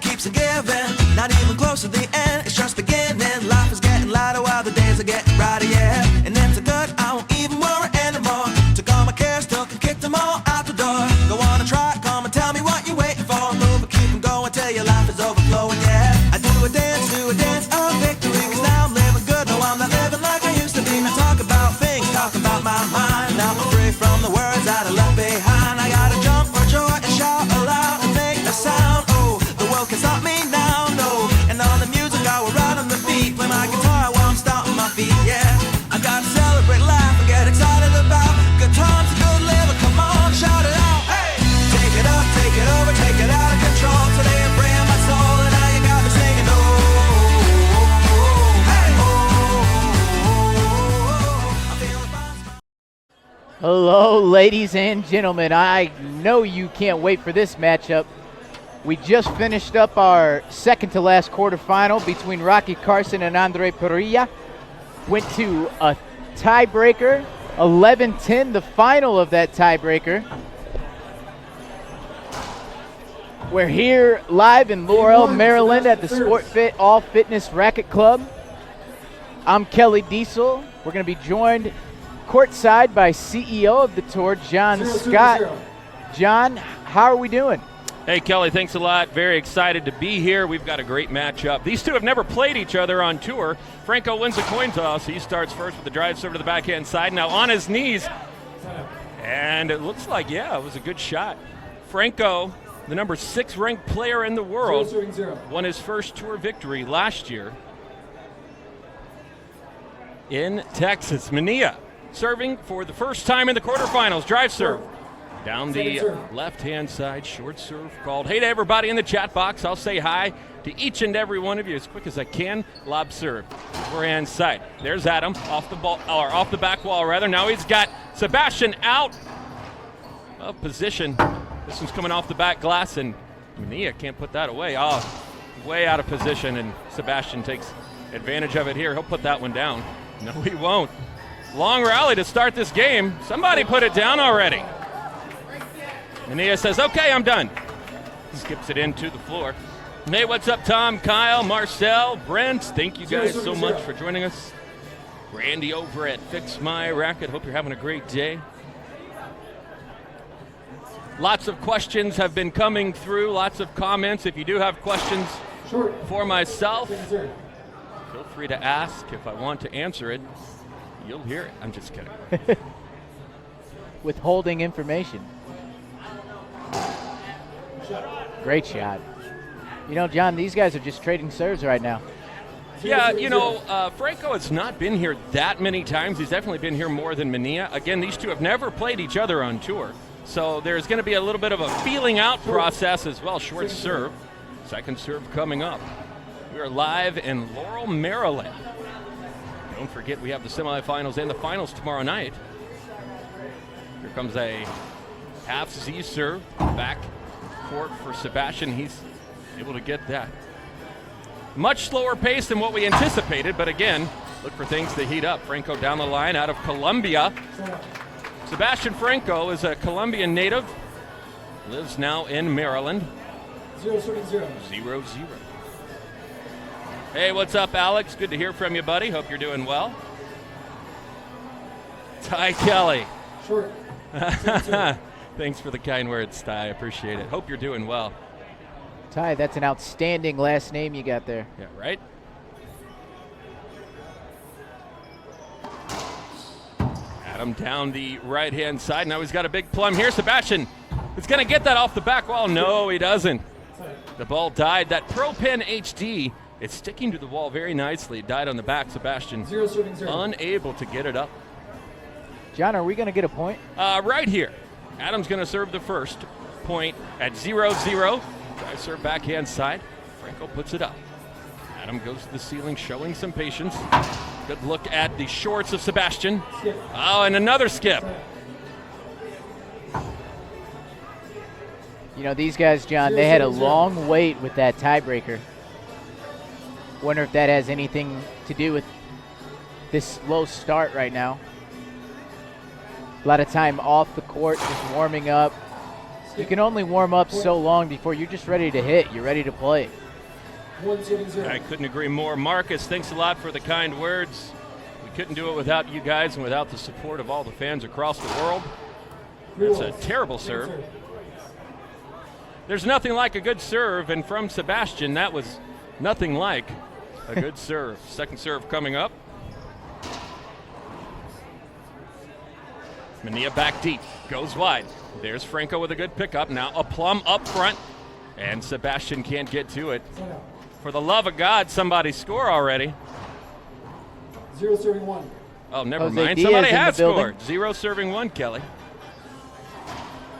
keeps on giving. Not even close to the end, it's just beginning. Life is getting lighter while the days are getting brighter, yeah. And it's a good, I won't even worry anymore. Took all my cares, still can kick them all out the door. Go on and try, come and tell me what you're waiting for. Move and keep them going till your life is overflowing, yeah. I do a dance of victory, cause now I'm living good. No, I'm not living like I used to be. Now talk about things, talk about my mind. Now I'm free from the words that I left behind. I gotta jump for joy and shout aloud and make a sound. Oh, the world can stop me now, no. And on the music I will ride on the beat. Play my guitar while I'm stomping my feet, yeah. I gotta celebrate life and get excited about good times and good living. Come on, shout it out, hey! Take it up, take it over, take it out of control. Today I'm praying my soul and now you got me singing, oh, hey, I'm feeling fine. Hello, ladies and gentlemen. I know you can't wait for this matchup. We just finished up our second to last quarterfinal between Rocky Carson and Andre Perilla. Went to a tiebreaker, 11-10, the final of that tiebreaker. We're here live in Laurel, Maryland at the Sport Fit All Fitness Racket Club. I'm Kelly Diesel. We're going to be joined courtside by CEO of the tour, John Scott. John, how are we doing? Hey, Kelly, thanks a lot. Very excited to be here. We've got a great matchup. These two have never played each other on tour. Franco wins a coin toss. He starts first with the drive serve to the backhand side. Now on his knees. And it looks like, yeah, it was a good shot. Franco, the number 6 ranked player in the world, won his first tour victory last year in Texas. Manilla serving for the first time in the quarterfinals. Drive serve. Down the left-hand side, short serve called. Hey to everybody in the chat box. I'll say hi to each and every one of you as quick as I can. Lob serve, forehand side. There's Adam off the ball, or off the back wall rather. Now he's got Sebastian out of position. This one's coming off the back glass, and Manilla can't put that away. Oh, way out of position, and Sebastian takes advantage of it here. He'll put that one down. No, he won't. Long rally to start this game. Somebody put it down already. Manilla says, okay, I'm done. Skips it into the floor. Hey, what's up, Tom, Kyle, Marcel, Brent? Thank you guys so much for joining us. Randy over at Fix My Racket. Hope you're having a great day. Lots of questions have been coming through, lots of comments. If you do have questions for myself, feel free to ask. If I want to answer it, you'll hear it. I'm just kidding. Withholding information. Great shot. You know, John, these guys are just trading serves right now. Yeah, you know, Franco has not been here that many times. He's definitely been here more than Manilla. Again, these two have never played each other on tour. So there's going to be a little bit of a feeling out process as well. Short serve. Second serve coming up. We are live in Laurel, Maryland. Don't forget we have the semifinals and the finals tomorrow night. Here comes a half Z serve. Back court for Sebastian. He's able to get that. Much slower pace than what we anticipated, but again, look for things to heat up. Franco down the line out of Colombia. Sebastian Franco is a Colombian native. Lives now in Maryland. 0-0. Hey, what's up, Alex? Good to hear from you, buddy. Hope you're doing well. Ty Kelly. Short. Thanks for the kind words, Ty. I appreciate it. Hope you're doing well. Ty, that's an outstanding last name you got there. Yeah, right? Adam down the right-hand side. Now he's got a big plum here. Sebastian is going to get that off the back wall. No, he doesn't. The ball died. That Pro Pen HD, it's sticking to the wall very nicely. It died on the back. Sebastian unable to get it up. John, are we going to get a point? Right here. Adam's going to serve the first point at 0-0. Drive serve backhand side. Franco puts it up. Adam goes to the ceiling, showing some patience. Good look at the shorts of Sebastian. Skip. Oh, and another skip. You know, these guys, John, they had a long wait with that tiebreaker. Wonder if that has anything to do with this slow start right now. A lot of time off the court, just warming up. You can only warm up so long before you're just ready to hit. You're ready to play. I couldn't agree more. Marcus, thanks a lot for the kind words. We couldn't do it without you guys and without the support of all the fans across the world. That's a terrible serve. There's nothing like a good serve, and from Sebastian, that was nothing like a good serve. Second serve coming up. Manilla back deep, goes wide. There's Franco with a good pickup. Now a plum up front, and Sebastian can't get to it. For the love of God, somebody score already. 0 serving 1. Oh, never Jose mind. Diaz Somebody in the has building. scored. 0 serving 1, Kelly.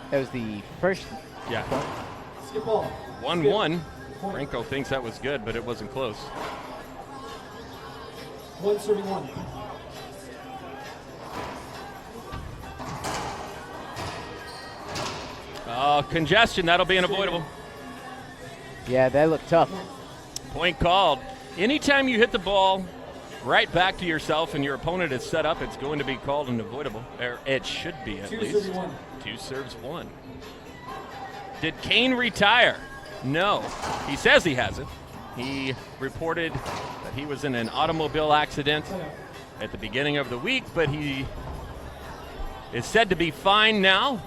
That was the first. Yeah. Skip ball. 1-1. Franco thinks that was good, but it wasn't close. 1 serving 1. Oh, congestion. That'll be unavoidable. Yeah, that looked tough. Point called. Anytime you hit the ball right back to yourself and your opponent is set up, it's going to be called unavoidable. Or it should be, at 2 least. serving 1. 2 serves 1. Did Kane retire? No. He says he hasn't. He reported that he was in an automobile accident at the beginning of the week, but he is said to be fine now.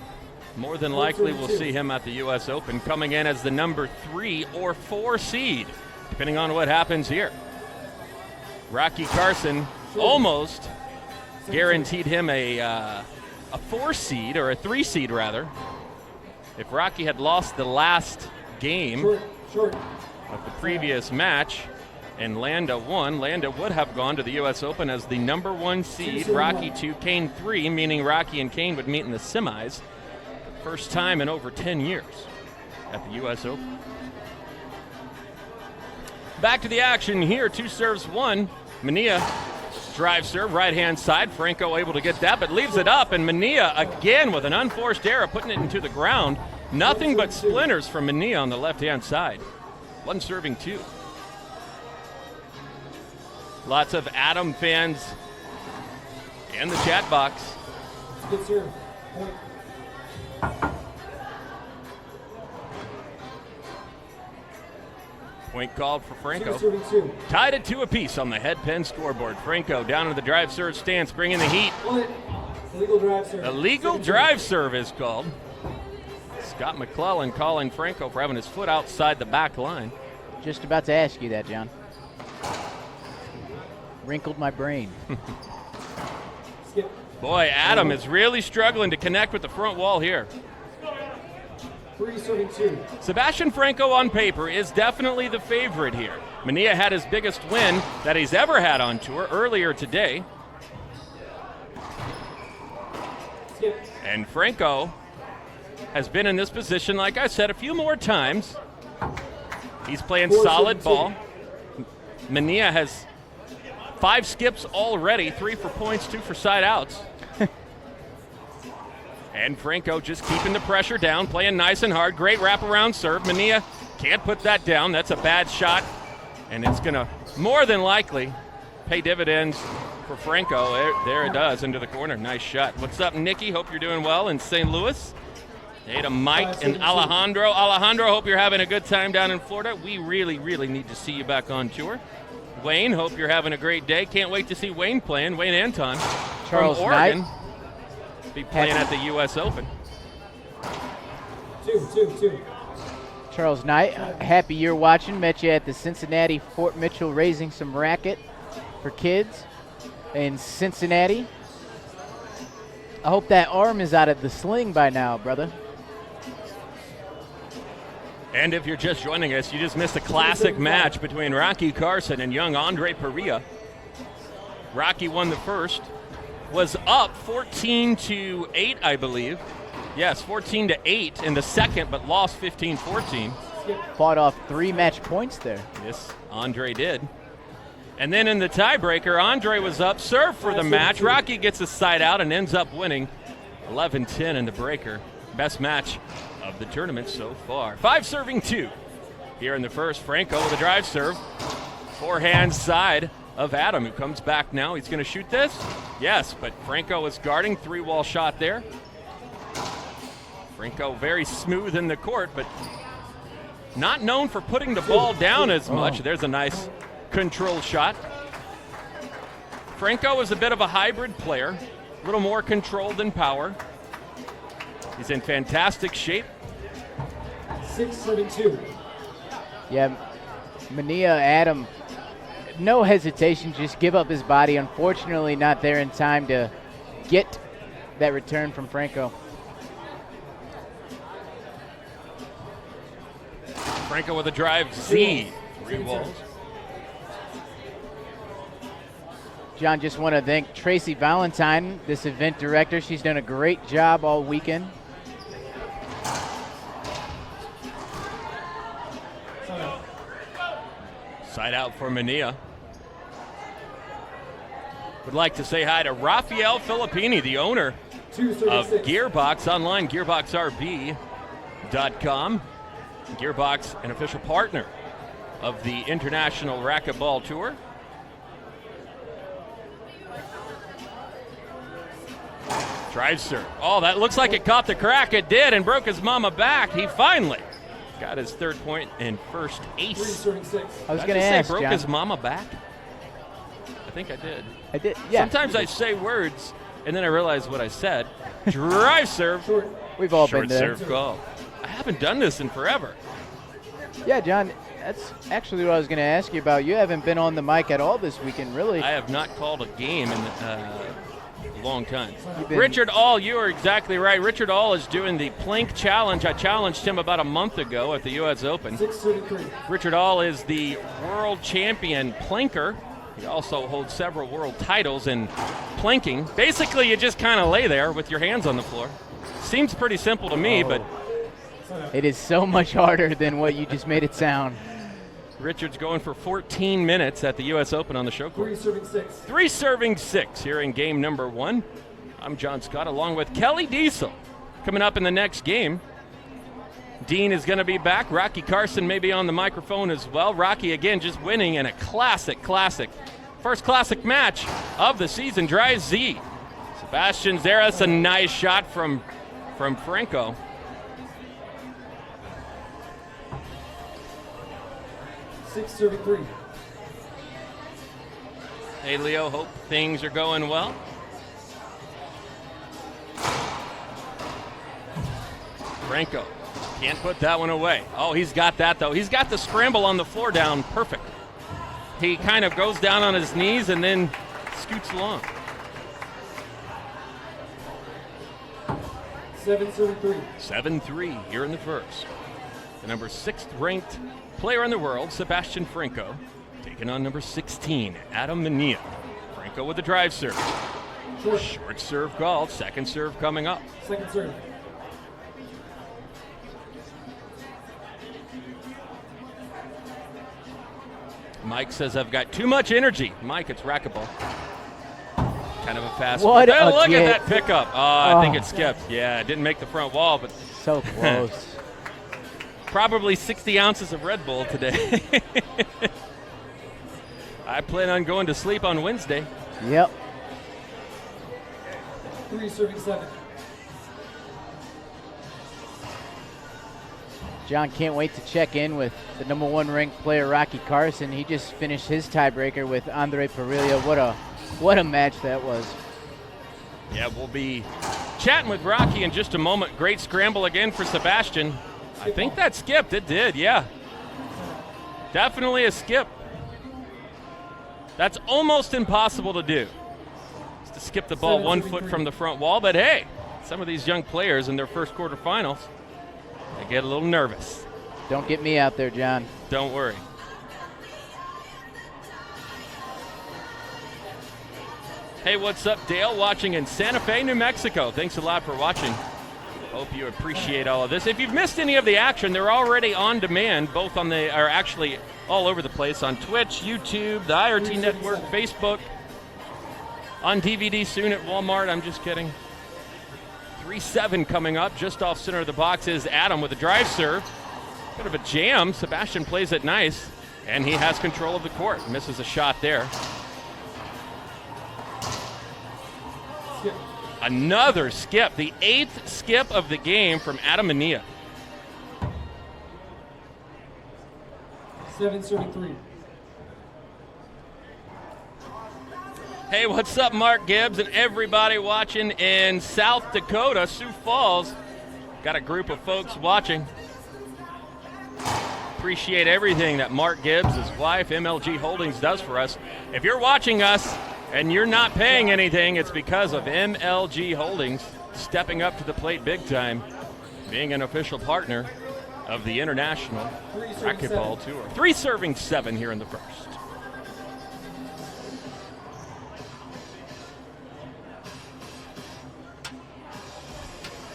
More than likely, we'll see him at the U.S. Open, coming in as the number 3 or 4 seed, depending on what happens here. Rocky Carson almost guaranteed him a 4 seed, or a 3 seed rather. If Rocky had lost the last game of the previous match and Landa won, Landa would have gone to the U.S. Open as the number 1 seed, Rocky 2, Kane 3, meaning Rocky and Kane would meet in the semis. First time in over 10 years at the U.S. Open. Back to the action here. 2 serves 1. Manilla drive serve, right-hand side. Franco able to get that, but leaves it up. And Manilla again with an unforced error, putting it into the ground. Nothing but splinters from Manilla on the left-hand side. 1 serving 2. Lots of Adam fans in the chat box. Good serve. Point. Point called for Franco. 2 serving 2. Tied at 2 apiece on the head pen scoreboard. Franco down to the drive serve stance, bringing the heat. Illegal drive serve. Illegal drive serve is called. Scott McClellan calling Franco for having his foot outside the back line. Just about to ask you that, John. Wrinkled my brain. Skip. Boy, Adam is really struggling to connect with the front wall here. 3 serving 2. Sebastian Franco on paper is definitely the favorite here. Manilla had his biggest win that he's ever had on tour earlier today. Skip. And Franco has been in this position, like I said, a few more times. He's playing 4 solid serving 2. ball. Manilla has 5 skips already, 3 for points, 2 for side outs. And Franco just keeping the pressure down, playing nice and hard. Great wraparound serve. Manilla can't put that down. That's a bad shot. And it's going to more than likely pay dividends for Franco. There it does, into the corner. Nice shot. What's up, Nikki? Hope you're doing well in St. Louis. Hey to Mike and Alejandro. Alejandro, hope you're having a good time down in Florida. We really, really need to see you back on tour. Wayne, hope you're having a great day. Can't wait to see Wayne playing. Wayne Anton Charles from Oregon. Knight. Be playing at the U.S. Open. 2. Charles Knight, happy you're watching. Met you at the Cincinnati Fort Mitchell raising some racket for kids in Cincinnati. I hope that arm is out of the sling by now, brother. And if you're just joining us, you just missed a classic match between Rocky Carson and young Andre Perea. Rocky won the first, was up 14-8, I believe. Yes, 14-8 in the second, but lost 15-14. Fought off 3 match points there. Yes, Andre did. And then in the tiebreaker, Andre was up, served for the match. Rocky gets a side out and ends up winning 11-10 in the breaker. Best match of the tournament so far. 5 serving 2 here in the first. Franco with a drive serve. Forehand side of Adam, who comes back now. He's going to shoot this. Yes, but Franco is guarding. 3-wall shot there. Franco very smooth in the court, but not known for putting the ball down as much. There's a nice control shot. Franco is a bit of a hybrid player, a little more control than power. He's in fantastic shape. 6-7-2. Yeah, Manilla, Adam, no hesitation, just give up his body. Unfortunately, not there in time to get that return from Franco. Franco with a drive Z. 3 walls. John, just want to thank Tracy Valentine, this event director. She's done a great job all weekend. Side out for Manilla. Would like to say hi to Rafael Filippini, the owner of Gearbox online, gearboxrb.com. Gearbox, an official partner of the International Racquetball Tour. Drive serve. Oh, that looks like it caught the crack. It did, and broke his mama back. He finally got his 3rd point and first ace. I was going to ask, broke John. his mama back? I think I did. I did, yeah. Sometimes I say words, and then I realize what I said. Drive serve. We've all Short been there. serve call. I haven't done this in forever. Yeah, John, that's actually what I was going to ask you about. You haven't been on the mic at all this weekend, really. I have not called a game in a long time. been- Richard All, you are exactly right. Richard All is doing the plank challenge. I challenged him about a month ago at the U.S. Open. 6-3. Richard All is the world champion planker. He also holds several world titles in planking. Basically, you just kind of lay there with your hands on the floor. Seems pretty simple to me, but It is so much harder than what you just made it sound. Richard's going for 14 minutes at the U.S. Open on the show court. 3-6. 3 serving 6 here in game number 1. I'm John Scott along with Kelly Diesel. Coming up in the next game, Dean is going to be back. Rocky Carson may be on the microphone as well. Rocky again just winning in a classic. First classic match of the season. Drive Z. Sebastian's there. That's a nice shot from Franco. 6-3. Hey, Leo, hope things are going well. Franco can't put that one away. Oh, he's got that, though. He's got the scramble on the floor down perfect. He kind of goes down on his knees and then scoots along. 7-3. 7-3 here in the first. The number 6th ranked player in the world, Sebastian Franco, taking on number 16, Adam Manilla. Franco with the drive serve. Short serve called. 2nd serve coming up. 2nd serve. Mike says, I've got too much energy. Mike, it's racquetball. Kind of a fast What one. a Look get. at that pickup. I think it skipped. Yeah, it didn't make the front wall, but So close. probably 60 ounces of Red Bull today. I plan on going to sleep on Wednesday. Yep. 3-7. John, can't wait to check in with the number 1 ranked player, Rocky Carson. He just finished his tiebreaker with Andre Perillo. What a match that was. Yeah, we'll be chatting with Rocky in just a moment. Great scramble again for Sebastian. I think that skipped. It did, yeah. Definitely a skip. That's almost impossible to do. Just to skip the ball 1 foot from the front wall. But hey, some of these young players in their first quarterfinals, they get a little nervous. Don't get me out there, John. Don't worry. Hey, what's up, Dale? Watching in Santa Fe, New Mexico. Thanks a lot for watching. Hope you appreciate all of this. If you've missed any of the action, they're already on demand, both on the, are actually all over the place on Twitch, YouTube, the IRT Network, Facebook, on DVD soon at Walmart. I'm just kidding. 3-7 coming up. Just off center of the box is Adam with a drive serve. Bit of a jam. Sebastian plays it nice, and he has control of the court. Misses a shot there. Another skip, the 8th skip of the game from Adam Manilla. 7 serving 3. Hey, what's up, Mark Gibbs and everybody watching in South Dakota, Sioux Falls. Got a group of folks watching. Appreciate everything that Mark Gibbs, his wife, MLG Holdings, does for us. If you're watching us and you're not paying anything, it's because of MLG Holdings stepping up to the plate big time, being an official partner of the International Racquetball Tour. 3 serving 7 here in the first.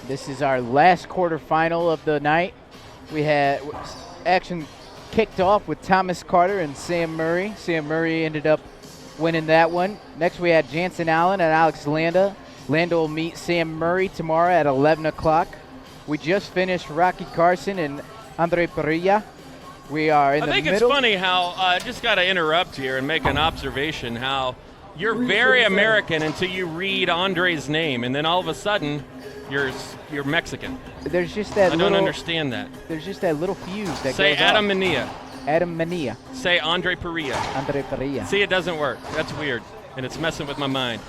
This is our last quarterfinal of the night. We had action kicked off with Thomas Carter and Sam Murray. Sam Murray ended up winning that one. Next we had Jansen Allen and Alex Landa. Landa will meet Sam Murray tomorrow at 11 o'clock. We just finished Rocky Carson and Andre Perilla. We are in the middle. I think it's funny how, I just got to interrupt here and make an observation, how you're very American until you read Andre's name, and then all of a sudden, you're Mexican. There's just that I don't understand that. There's just that little fuse that Say goes Adam off. Manilla. Adam Manilla. Say Andre Perilla. Andre Perilla. See, it doesn't work. That's weird, and it's messing with my mind.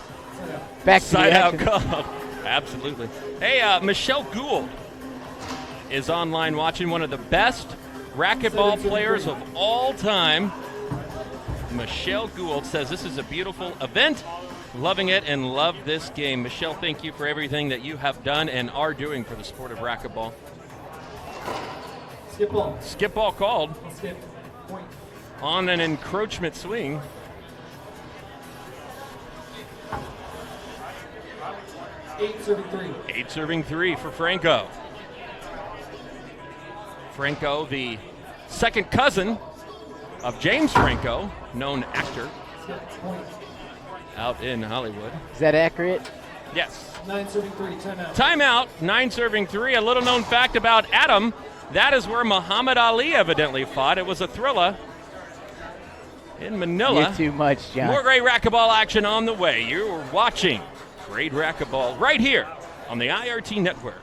Back to the Side out action. call. Absolutely. Hey, Michelle Gould is online watching, one of the best racquetball players of all time. Michelle Gould says this is a beautiful event. Loving it and love this game. Michelle, thank you for everything that you have done and are doing for the sport of racquetball. Skip ball. Skip ball called Skip. Point. on an encroachment swing. Eight serving 3. 8 serving 3 for Franco. Franco, the second cousin of James Franco, known actor Skip. Point. out in Hollywood. Is that accurate? Yes. 9 serving 3. Timeout. Timeout, 9 serving 3. A little known fact about Adam, that is where Muhammad Ali evidently fought. It was a thriller in Manila. You're too much, John. More great racquetball action on the way. You're watching great racquetball right here on the IRT Network.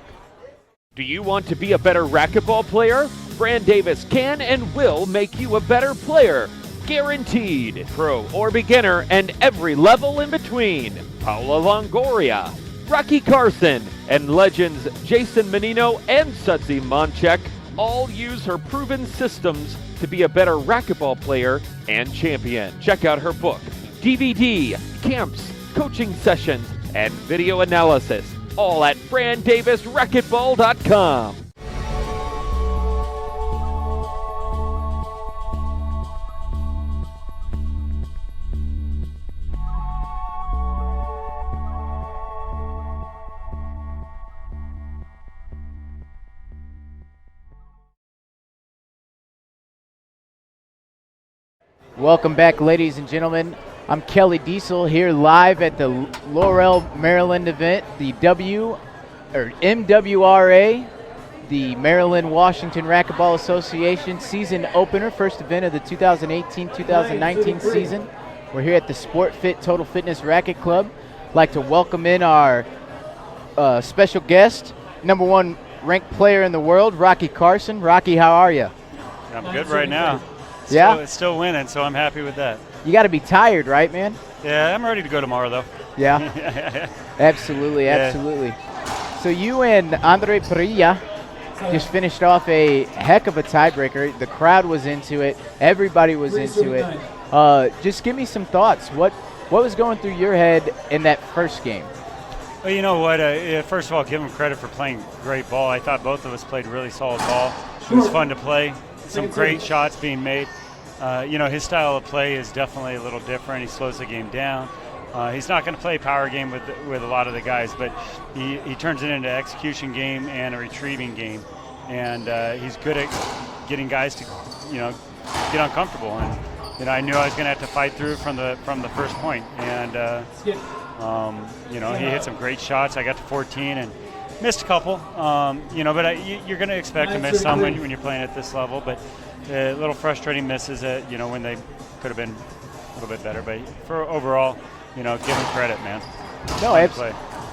Do you want to be a better racquetball player? Fran Davis can and will make you a better player. Guaranteed. Pro or beginner and every level in between. Paula Longoria, Rocky Carson, and legends Jason Menino and Sudsy Monchek all use her proven systems to be a better racquetball player and champion. Check out her book, DVD, camps, coaching sessions, and video analysis, all at FranDavisRacquetball.com. Welcome back, ladies and gentlemen. I'm Kelly Diesel here live at the Laurel, Maryland event, the MWRA, the Maryland Washington Racquetball Association season opener, first event of the 2018-2019 season. We're here at the Sport Fit Total Fitness Racket Club. I'd like to welcome in our special guest, #1 ranked player in the world, Rocky Carson. Rocky, how are you? I'm good right now. It's still winning, so I'm happy with that. You got to be tired, right, man? Yeah, I'm ready to go tomorrow, though. Yeah? Absolutely, absolutely. So you and Andre Perilla just finished off a heck of a tiebreaker. The crowd was into it. Everybody was into it. Just give me some thoughts. What was going through your head in that first game? Well, you know what? First of all, give him credit for playing great ball. I thought both of us played really solid ball. It was fun to play. Some great shots being made. His style of play is definitely a little different. He slows the game down. He's not going to play power game with a lot of the guys, but he turns it into an execution game and a retrieving game. And he's good at getting guys to, get uncomfortable. And I knew I was going to have to fight through from the first point. And he hit some great shots. I got to 14 and missed a couple. But you're going to expect to miss some when you're playing at this level. But a little frustrating misses when they could have been a little bit better. But for overall, give him credit, man. No,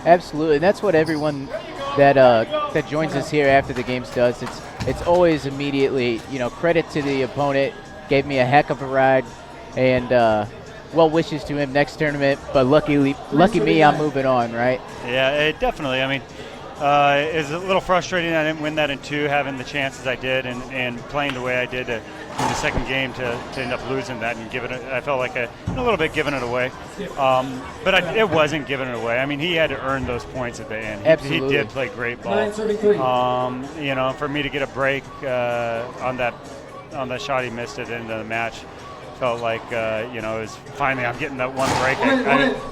Absolutely, and that's what everyone that joins us here after the games does. It's always immediately, credit to the opponent. Gave me a heck of a ride, and well wishes to him next tournament. But lucky me, I'm moving on, right? Yeah, definitely. I mean, it's a little frustrating I didn't win that in 2, having the chances I did, and playing the way I did in the second game to end up losing that and giving it. I felt like a little bit giving it away, but it wasn't giving it away. I mean, he had to earn those points at the end. Absolutely. He did play great ball. 9-33. For me to get a break on that shot he missed at the end of the match. Felt like, it was finally I'm getting that one break.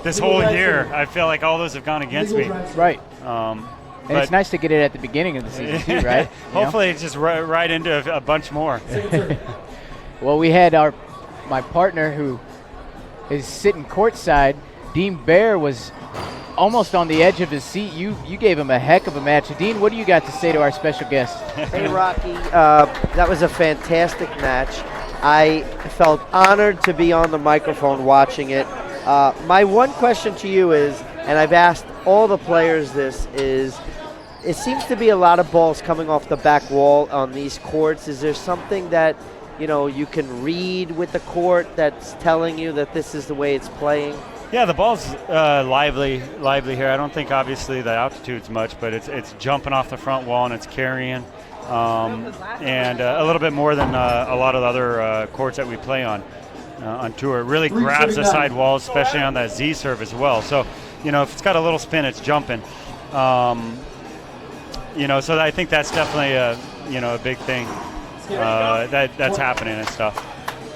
This whole year, I feel like all those have gone against me. Right. And it's nice to get it at the beginning of the season too, right? Hopefully it's just right into a bunch more. Well, we had my partner who is sitting courtside. Dean Bear was almost on the edge of his seat. You gave him a heck of a match. Dean, what do you got to say to our special guest? Hey, Rocky, that was a fantastic match. I felt honored to be on the microphone watching it. My one question to you is, and I've asked all the players this, is it seems to be a lot of balls coming off the back wall on these courts. Is there something that, you can read with the court that's telling you that this is the way it's playing? Yeah, the ball's lively here. I don't think obviously the altitude's much, but it's jumping off the front wall and it's carrying. And a little bit more than a lot of the other courts that we play on tour. It really grabs the side walls, especially on that Z serve as well. So, if it's got a little spin, it's jumping. So I think that's definitely a big thing that's happening and stuff.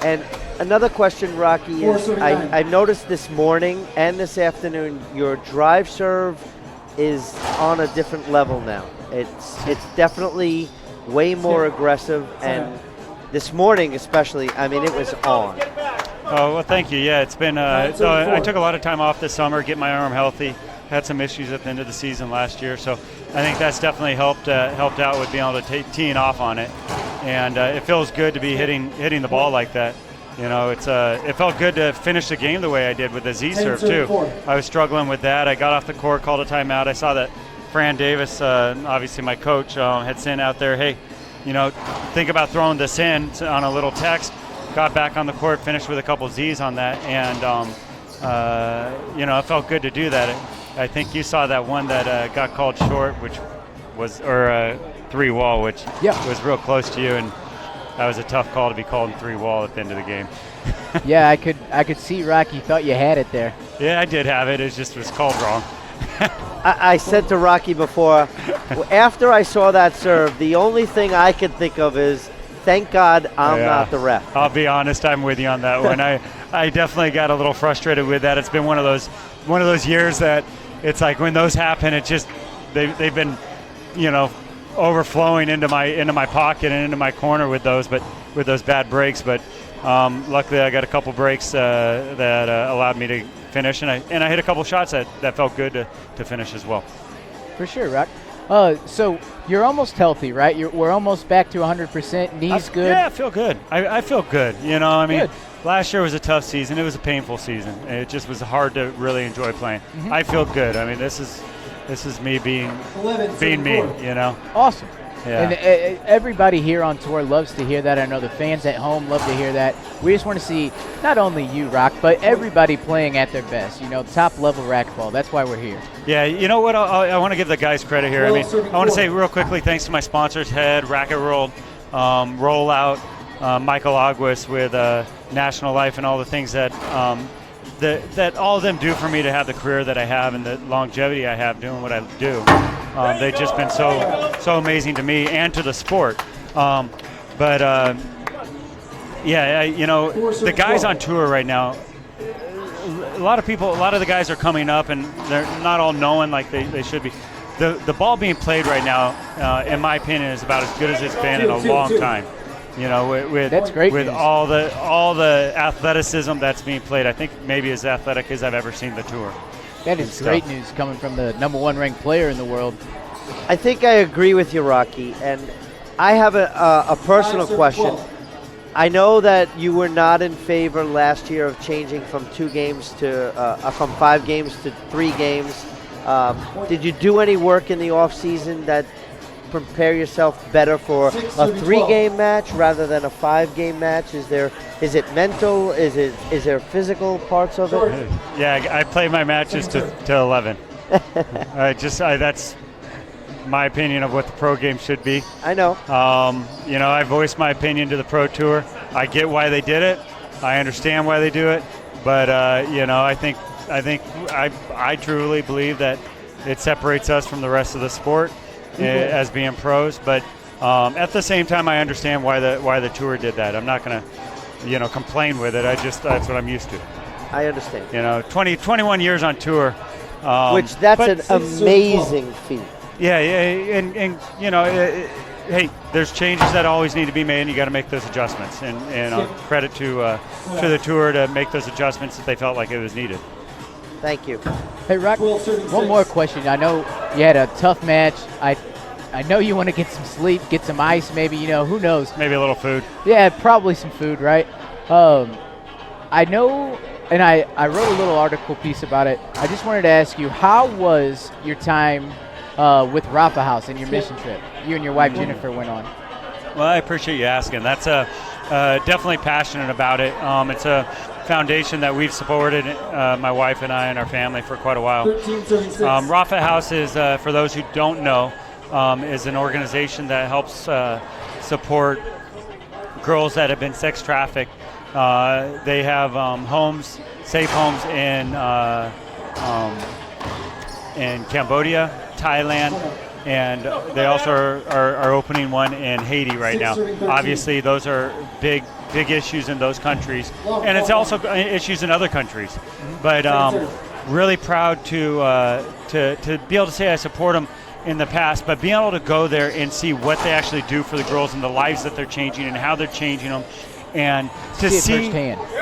And another question, Rocky, is I noticed this morning and this afternoon your drive serve is on a different level now. It's definitely way more aggressive, and this morning especially, I mean, it was on. Oh, well, thank you. Yeah, it's been. So I took a lot of time off this summer, get my arm healthy. Had some issues at the end of the season last year, so I think that's definitely helped out with being able to teeing off on it, and it feels good to be hitting the ball like that. It felt good to finish the game the way I did with the Z serve too. I was struggling with that. I got off the court, called a timeout. I saw that Fran Davis, obviously my coach, had sent out there, hey, think about throwing this in on a little text. Got back on the court, finished with a couple Z's on that, and it felt good to do that. I think you saw that one that got called short, which was, or 3-wall, which was real close to you, and that was a tough call to be called in 3-wall at the end of the game. Yeah, I could see Rocky thought you had it there. Yeah, I did have it. It just was called wrong. I said to Rocky before, after I saw that serve, the only thing I could think of is, thank God I'm not the ref. I'll be honest, I'm with you on that one. I definitely got a little frustrated with that. It's been one of those years that it's like when those happen, it just they've been, overflowing into my pocket and into my corner with those bad breaks. But luckily, I got a couple breaks that allowed me to finish, and I hit a couple shots that felt good to finish as well. For sure, Rock. So you're almost healthy, right? We're almost back to 100%. Knees good. Yeah, I feel good. I feel good. Good. Last year was a tough season. It was a painful season. It just was hard to really enjoy playing. Mm-hmm. I feel good. I mean, this is me being me. Awesome. Yeah. And everybody here on tour loves to hear that. I know the fans at home love to hear that. We just want to see not only you, Rock, but everybody playing at their best. Top level racquetball. That's why we're here. Yeah, you know what? I want to give the guys credit here. I want to say real quickly thanks to my sponsors, Head, Racket World, Rollout, Michael Aguas with National Life, and all the things that all of them do for me to have the career that I have and the longevity I have doing what I do. They've just been so amazing to me and to the sport. The guys on tour right now, a lot of the guys are coming up and they're not all knowing like they should be. The ball being played right now, in my opinion, is about as good as it's been in a long time. That's great with news. all the athleticism that's being played. I think maybe as athletic as I've ever seen the tour. That is great news coming from the #1 ranked player in the world. I think I agree with you, Rocky, and I have a personal question. I know that you were not in favor last year of changing from 2 games to from 5 games to 3 games. Did you do any work in the off season that prepare yourself better for a 3-game match rather than a 5-game match? Is it mental? Is there physical parts of it? Yeah, I play my matches to 11. That's my opinion of what the pro game should be. I know. I voiced my opinion to the Pro Tour. I get why they did it. I understand why they do it. But I truly believe that it separates us from the rest of the sport as being pros. But at the same time, I understand why the tour did that. I'm not going to, complain with it. That's what I'm used to. I understand. 21 years on tour. That's an amazing feat. Yeah, and hey, there's changes that always need to be made, and you got to make those adjustments. And credit to the tour to make those adjustments that they felt like it was needed. Thank you. Hey, Rock, one more question. I know you had a tough match. I know you want to get some sleep, get some ice, maybe, who knows? Maybe a little food. Yeah, probably some food, right? I know, and I wrote a little article piece about it. I just wanted to ask you, how was your time with Rafa House and your mission trip you and your wife Jennifer went on? Well, I appreciate you asking. That's definitely passionate about it. It's a foundation that we've supported, my wife and I and our family, for quite a while. Rafa House is, for those who don't know, is an organization that helps support girls that have been sex trafficked. They have homes, safe homes in Cambodia, Thailand, and they also are opening one in Haiti right now. Obviously, those are big issues in those countries, and it's also issues in other countries. But really proud to be able to say I support them in the past, but being able to go there and see what they actually do for the girls and the lives that they're changing and how they're changing them. And to see,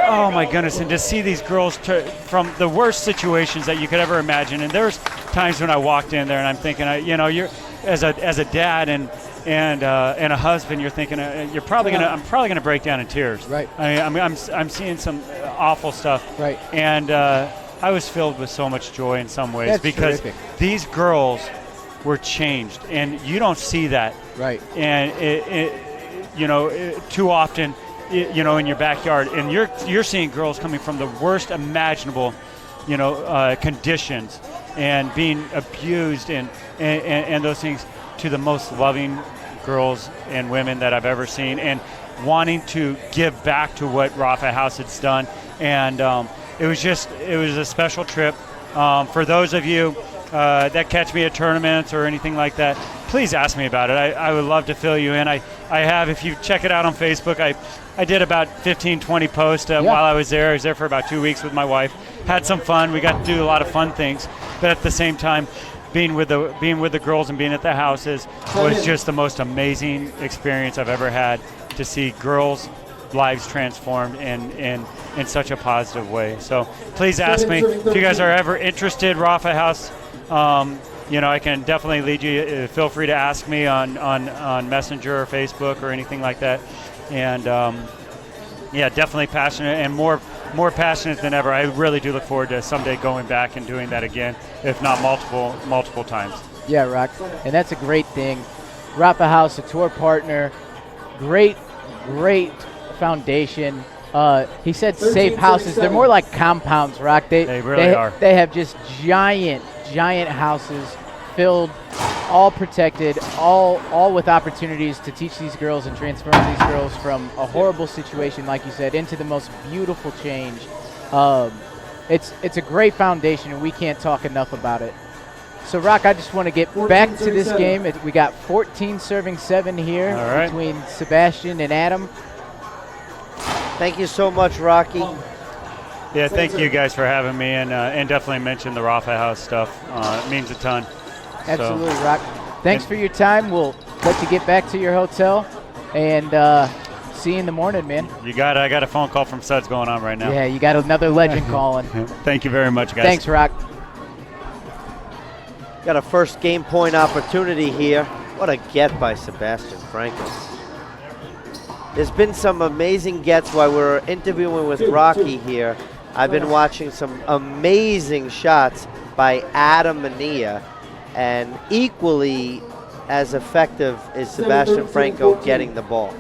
oh my goodness, and to see these girls from the worst situations that you could ever imagine. And there's times when I walked in there and I'm thinking, you're as a dad and a husband, you're thinking I'm probably gonna break down in tears. Right. I'm seeing some awful stuff. Right. And I was filled with so much joy in some ways. That's because terrific. These girls were changed, and you don't see that. Right. And too often. In your backyard, and you're seeing girls coming from the worst imaginable, conditions, and being abused and those things, to the most loving girls and women that I've ever seen, and wanting to give back to what Rafa House has done. And it was a special trip. For those of you that catch me at tournaments or anything like that, please ask me about it. I would love to fill you in. I have, if you check it out on Facebook, I did about 15, 20 posts while I was there. I was there for about 2 weeks with my wife. Had some fun. We got to do a lot of fun things. But at the same time, being with the girls and being at the houses was just the most amazing experience I've ever had, to see girls' lives transformed in such a positive way. So please ask me. If you guys are ever interested, Rafa House, I can definitely lead you. Feel free to ask me on Messenger or Facebook or anything like that. And definitely passionate, and more passionate than ever. I really do look forward to someday going back and doing that again, if not multiple times. Yeah, Rock, and that's a great thing. Rafa House, a tour partner, great foundation. He said safe houses. They're more like compounds, Rock. They really are. They have just giant houses filled, all protected, all with opportunities to teach these girls and transform these girls from a horrible situation, like you said, into the most beautiful change. It's a great foundation, and we can't talk enough about it. So, Rock, I just want to get back to this game. We got 14 serving 7 here between Sebastian and Adam. Thank you so much, Rocky. Yeah, thank you guys for having me, and definitely mention the Rafa House stuff. It means a ton. Absolutely, Rock. Thanks for your time. We'll let you get back to your hotel, and see you in the morning, man. I got a phone call from Suds going on right now. Yeah, you got another legend calling. Thank you very much, guys. Thanks, Rock. Got a first game point opportunity here. What a get by Sebastian Franco. There's been some amazing gets while we're interviewing with Rocky here. I've been watching some amazing shots. by Adam Manilla, and equally as effective is Sebastian Franco getting the ball.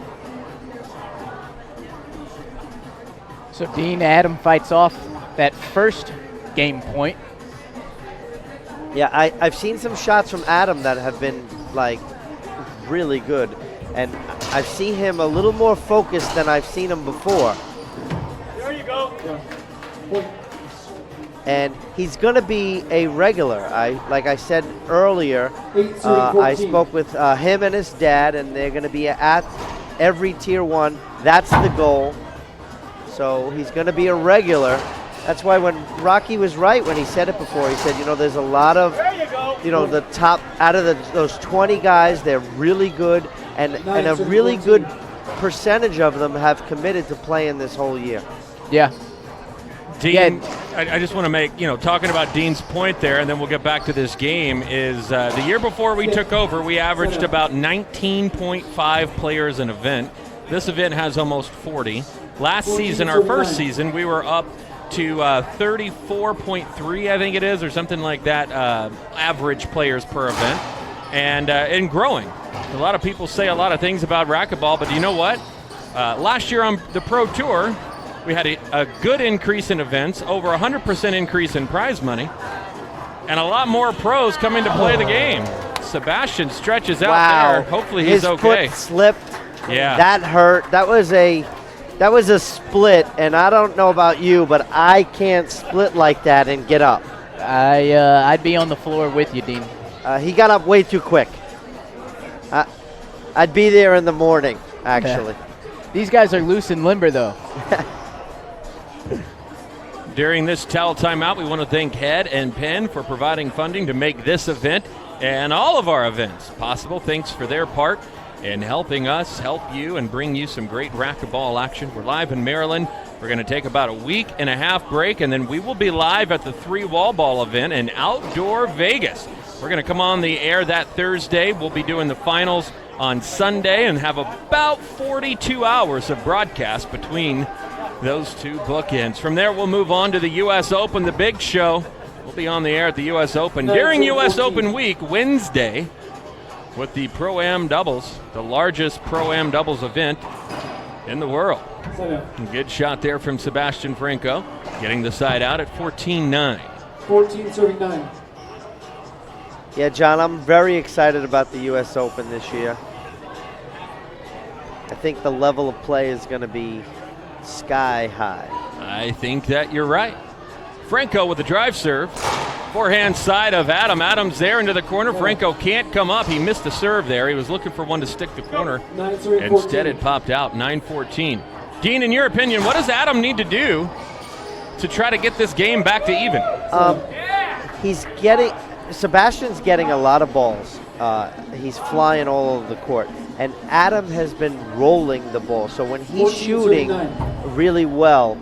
So Dean, Adam fights off that first game point. Yeah, I've seen some shots from Adam that have been like really good, and I've seen him a little more focused than I've seen him before. There you go. And he's going to be a regular. Like I said earlier, I spoke with him and his dad, and they're going to be at every Tier 1. That's the goal. So he's going to be a regular. That's why when Rocky was right when he said it before, he said, there's a lot of, the top, out of those 20 guys, they're really good, and a really good percentage of them have committed to playing this whole year. Yeah. Dean, I just want to make, talking about Dean's point there, and then we'll get back to this game, is the year before we took over, we averaged about 19.5 players an event. This event has almost 40. Last season, our first season, we were up to 34.3, I think it is, or something like that, average players per event, and growing. A lot of people say a lot of things about racquetball, but you know what? Last year on the Pro Tour, we had a good increase in events, over 100% increase in prize money, and a lot more pros coming to play the game. Sebastian stretches out there. Hopefully he's okay. His foot slipped. Yeah. That hurt. That was a split, and I don't know about you, but I can't split like that and get up. I'd be on the floor with you, Dean. He got up way too quick. I'd be there in the morning, actually. Yeah. These guys are loose and limber, though. During this towel timeout, we want to thank Head and Pen for providing funding to make this event and all of our events possible. Thanks for their part in helping us help you and bring you some great racquetball action. We're live in Maryland. We're going to take about a week and a half break, and then we will be live at the 3 wall ball event in outdoor Vegas. We're going to come on the air that Thursday. We'll be doing the finals on Sunday and have about 42 hours of broadcast between those two bookends. From there, we'll move on to the U.S. Open, the big show. We'll be on the air at the U.S. Open during U.S. Open week, Wednesday, with the Pro-Am doubles, the largest Pro-Am doubles event in the world. Good shot there from Sebastian Franco, getting the side out at 14-9. 14-9. Yeah, John, I'm very excited about the U.S. Open this year. I think the level of play is going to be sky high. I think that you're right. Franco with the drive serve. Forehand side of Adam. Adam's there into the corner. Franco can't come up. He missed the serve there. He was looking for one to stick the corner. Instead, it popped out. 9-14. Dean, in your opinion, what does Adam need to do to try to get this game back to even? Sebastian's getting a lot of balls. He's flying all over the court. And Adam has been rolling the ball. So when he's shooting really well,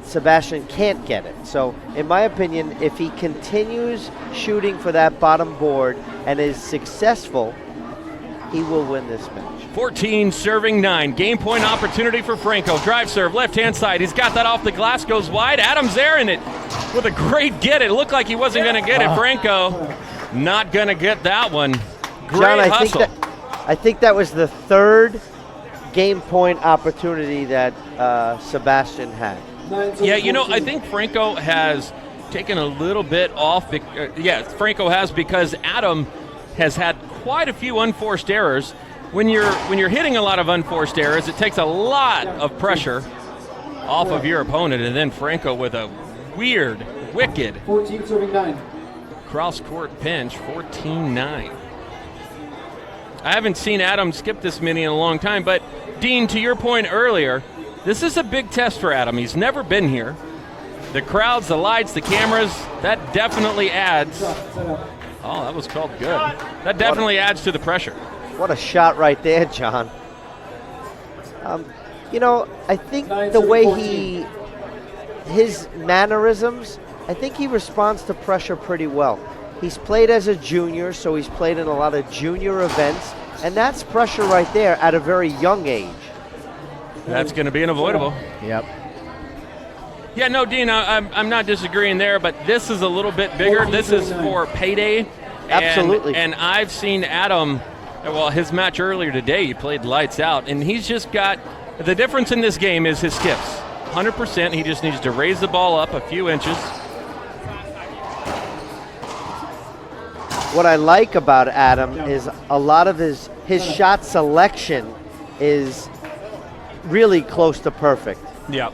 Sebastian can't get it. So in my opinion, if he continues shooting for that bottom board and is successful, he will win this match. 14 serving 9. Game point opportunity for Franco. Drive serve, left-hand side. He's got that off the glass, goes wide. Adam's there in it with a great get. It looked like he wasn't going to get it. Franco not going to get that one. Great John, hustle. I think that was the third game point opportunity that Sebastian had. Yeah, I think Franco has taken a little bit off. Franco has, because Adam has had quite a few unforced errors. When you're hitting a lot of unforced errors, it takes a lot of pressure off of your opponent, and then Franco with a weird, wicked 14-9 cross-court pinch, 14-9. I haven't seen Adam skip this many in a long time, but Dean, to your point earlier, this is a big test for Adam. He's never been here. The crowds, the lights, the cameras, that definitely adds. Oh, that was called good. That definitely adds to the pressure. What a shot right there, John. I think the way his mannerisms, I think he responds to pressure pretty well. He's played as a junior, so he's played in a lot of junior events, and that's pressure right there at a very young age. That's going to be unavoidable. Yep. Yeah, no, Dean, I'm not disagreeing there, but this is a little bit bigger. This is for payday. Absolutely. And I've seen Adam, well, his match earlier today, he played lights out, and he's just got, the difference in this game is his skips. 100%, he just needs to raise the ball up a few inches. What I like about Adam is a lot of his shot selection is really close to perfect. Yeah.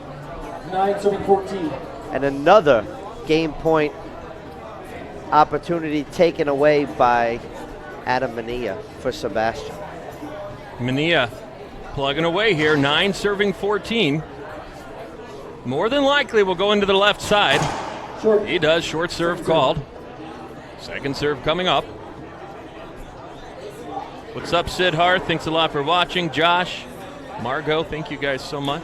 9, serving 14. And another game point opportunity taken away by Adam Manilla for Sebastian. Manilla plugging away here, 9 serving 14. More than likely will go into the left side. Short. He does, short serve called. Second serve coming up. What's up, Sid Hart? Thanks a lot for watching. Josh, Margot, thank you guys so much.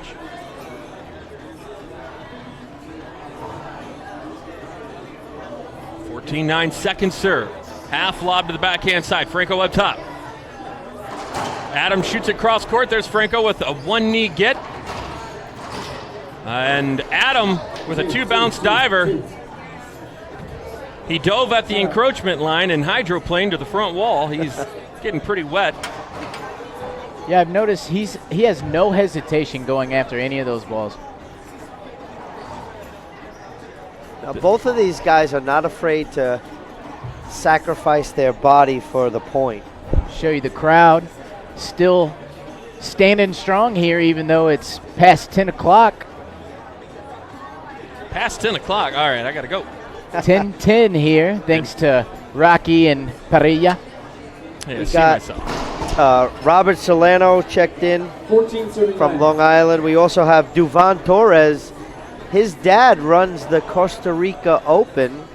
(14-9) second serve. Half lob to the backhand side. Franco up top. Adam shoots it cross court. There's Franco with a one-knee get. And Adam with a two-bounce diver. He dove at the encroachment line and hydroplaned to the front wall. He's getting pretty wet. Yeah, I've noticed he has no hesitation going after any of those balls. Now, both of these guys are not afraid to sacrifice their body for the point. Show you the crowd still standing strong here, even though it's past 10 o'clock. Past 10 o'clock. All right, I got to go. 10-10 here, thanks to Rocky and Parilla. Yeah, We see got myself. Robert Solano checked in 14, serving from 9. Long Island. We also have Duvan Torres. His dad runs the Costa Rica Open.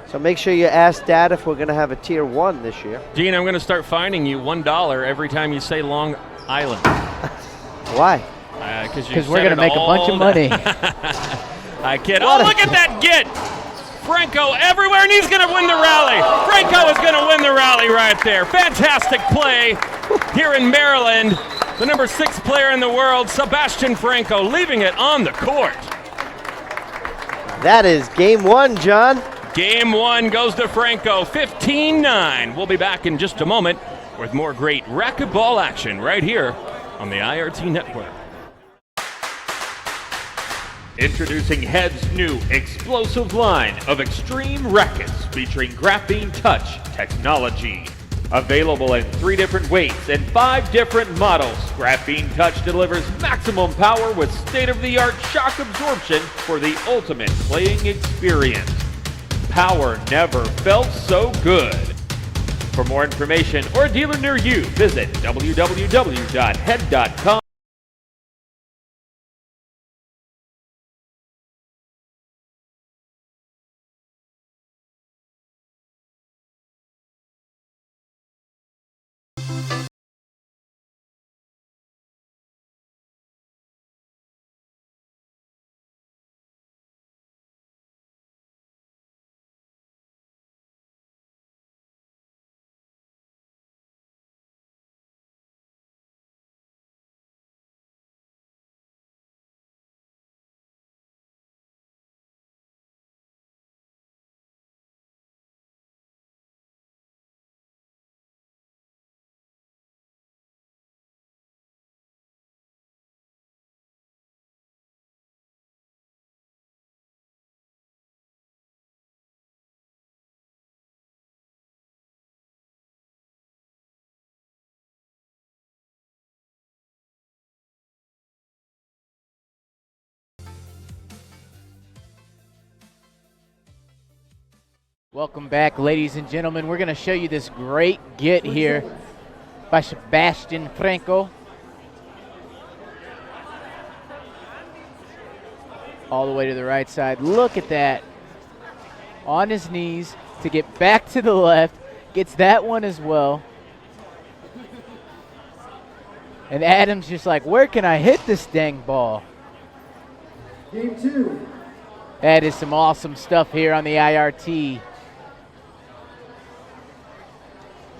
So make sure you ask Dad if we're going to have a Tier 1 this year. Dean, I'm going to start fining you $1 every time you say Long Island. Why? Because we're going to make a bunch of money. I kid. Oh, look at that get! Franco everywhere, and he's going to win the rally. Franco is going to win the rally right there. Fantastic play here in Maryland. The number 6 player in the world, Sebastian Franco, leaving it on the court. That is game 1, John. Game 1 goes to Franco, 15-9. We'll be back in just a moment with more great racquetball action right here on the IRT Network. Introducing Head's new explosive line of extreme rackets featuring graphene touch technology. Available in 3 different weights and 5 different models, Graphene Touch delivers maximum power with state-of-the-art shock absorption for the ultimate playing experience. Power never felt so good. For more information or a dealer near you, visit www.head.com. Welcome back, ladies and gentlemen. We're going to show you this great get here by Sebastian Franco. All the way to the right side. Look at that. On his knees to get back to the left. Gets that one as well. And Adam's just like, where can I hit this dang ball? Game 2. That is some awesome stuff here on the IRT.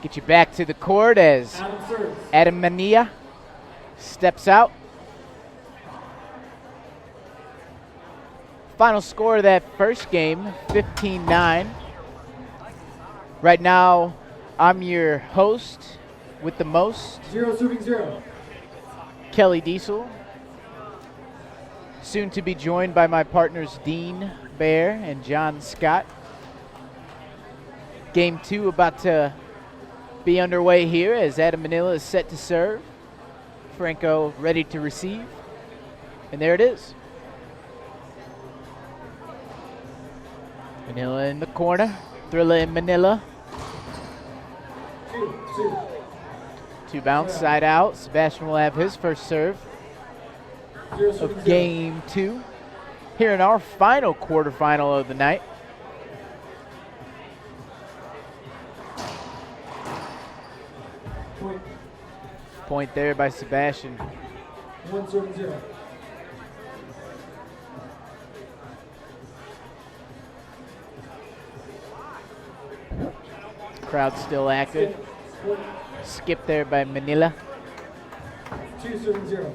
Get you back to the court as Adam serves. Adam Manilla steps out. Final score of that first game, 15-9. Right now, I'm your host with the most, 0 serving 0. Kelly Diesel. Soon to be joined by my partners Dean Bear and John Scott. Game 2 about to be underway here as Adam Manilla is set to serve. Franco ready to receive. And there it is. Manilla in the corner. Thriller in Manilla. 2. Two bounce, side out. Sebastian will have his first serve 0 serving of 0. game 2. Here in our final quarterfinal of the night. Point. Point there by Sebastian. 1 serving 0. Crowd still active. Point. Skip there by Manila. 2 serving 0.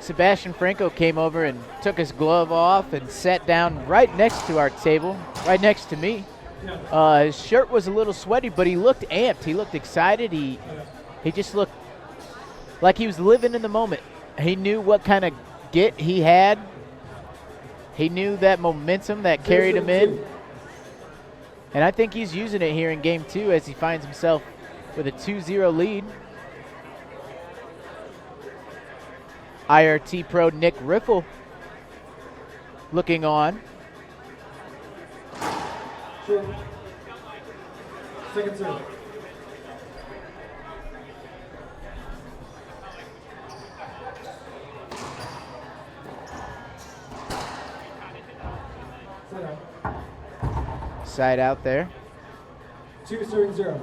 Sebastian Franco came over and took his glove off and sat down right next to our table, right next to me. His shirt was a little sweaty, but he looked amped. He looked excited. He just looked like he was living in the moment. He knew what kind of get he had. He knew that momentum that carried him in. And I think he's using it here in game 2 as he finds himself with a 2-0 lead. IRT pro Nick Riffle looking on. Short. Second serve. Side out. Side out there. 2 serving 0.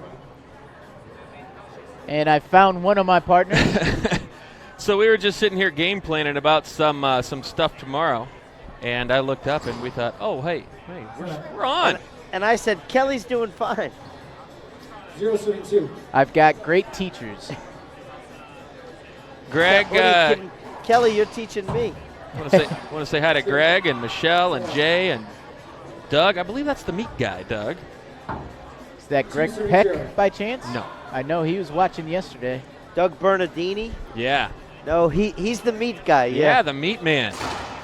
And I found one of my partners. So we were just sitting here game planning about some stuff tomorrow, and I looked up and we thought, oh, hey, we're on. And I said, Kelly's doing fine. 0 serving 2. I've got great teachers. Greg, What are you kidding? Kelly, you're teaching me. want to say hi to Greg and Michelle and Jay and Doug. I believe that's the meat guy, Doug. Is that Greg 2 serving Peck 0. by chance? No. I know he was watching yesterday. Doug Bernardini? Yeah. No, he's the meat guy. Yeah, the meat man.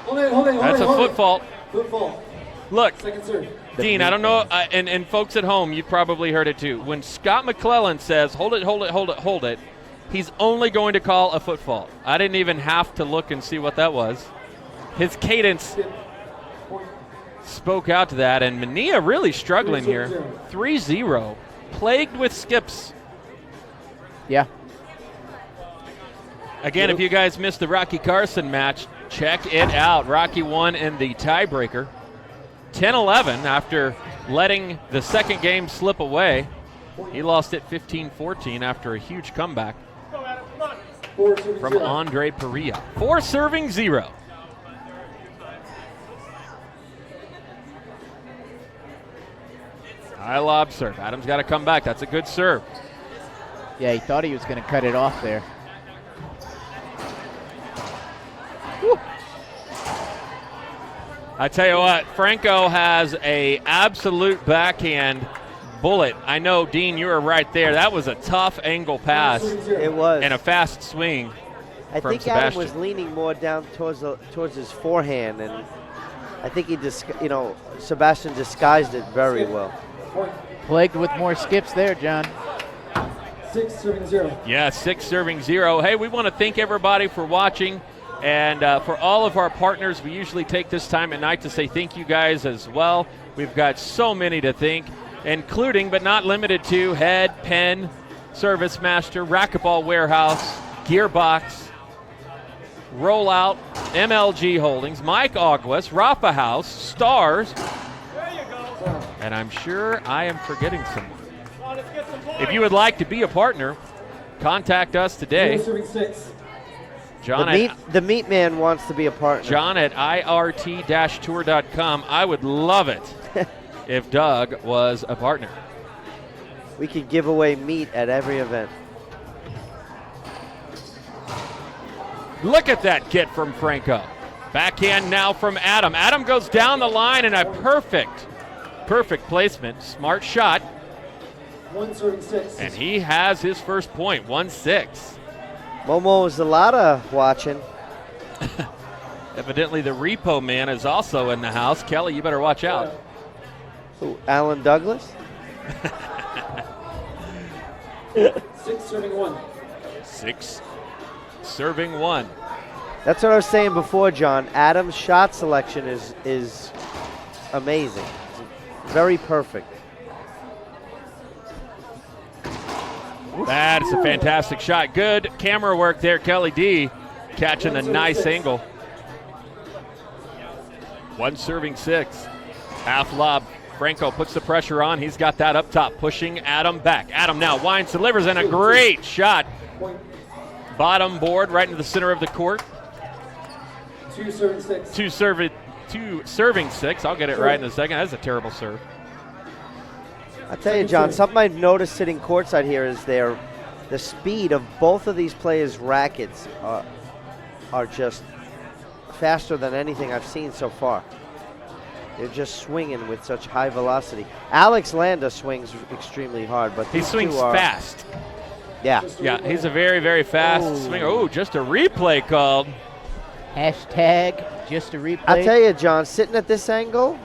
Hold it. That's a foot fault. Foot fault. Look, Second serve. Dean, I don't know, and folks at home, you've probably heard it too. When Scott McClellan says, hold it, he's only going to call a foot fault. I didn't even have to look and see what that was. His cadence Point. spoke out to that, and Manilla really struggling here. 3-0, plagued with skips. Yeah. Again, if you guys missed the Rocky Carson match, check it out. Rocky won in the tiebreaker. 10-11 after letting the second game slip away. He lost it 15-14 after a huge comeback 4 serving from 0. Andre Perea. 4 serving 0. High lob serve. Adam's got to come back. That's a good serve. Yeah, he thought he was going to cut it off there. I tell you what, Franco has a absolute backhand bullet. I know, Dean, you were right there. That was a tough angle pass It was. and a fast swing I from think Sebastian. Adam was leaning more down towards his forehand, and I think Sebastian disguised it very well. Point. Plagued with more skips there, John. 6 serving 0. Yeah, 6 serving 0. Hey, we want to thank everybody for watching. And for all of our partners, we usually take this time at night to say thank you guys as well. We've got so many to thank, including but not limited to Head, Penn, Service Master, Racquetball Warehouse, Gearbox, Rollout, MLG Holdings, Mike Aguas, Rafa House, Stars, and I'm sure I am forgetting someone. If you would like to be a partner, contact us today. 0 serving 6. John The meat man wants to be a partner. John at IRT-tour.com. I would love it if Doug was a partner. We could give away meat at every event. Look at that get from Franco. Backhand now from Adam. Adam goes down the line and a perfect placement. Smart shot. 136. And he has his first point, 1-6. Momo Zalata watching. Evidently the repo man is also in the house. Kelly, you better watch out. Who, Alan Douglas? 6 serving 1. 6 serving 1. That's what I was saying before, John. Adam's shot selection is amazing. It's very perfect. That is a fantastic shot. Good camera work there, Kelly D. Catching a nice angle. 1 serving 6. Half lob. Franco puts the pressure on. He's got that up top, pushing Adam back. Adam now winds, delivers, and a great shot. Point. Bottom board right into the center of the court. 2 serving 6. 2 serving 6. I'll get it right in a second. That's a terrible serve. I tell you, John, something I've noticed sitting courtside here is the speed of both of these players' rackets are just faster than anything I've seen so far. They're just swinging with such high velocity. Alex Landa swings extremely hard, but He these swings two are, fast. Yeah. Yeah, he's a very, very fast swinger. Oh, just a replay called. Hashtag just a replay. I'll tell you, John, sitting at this angle,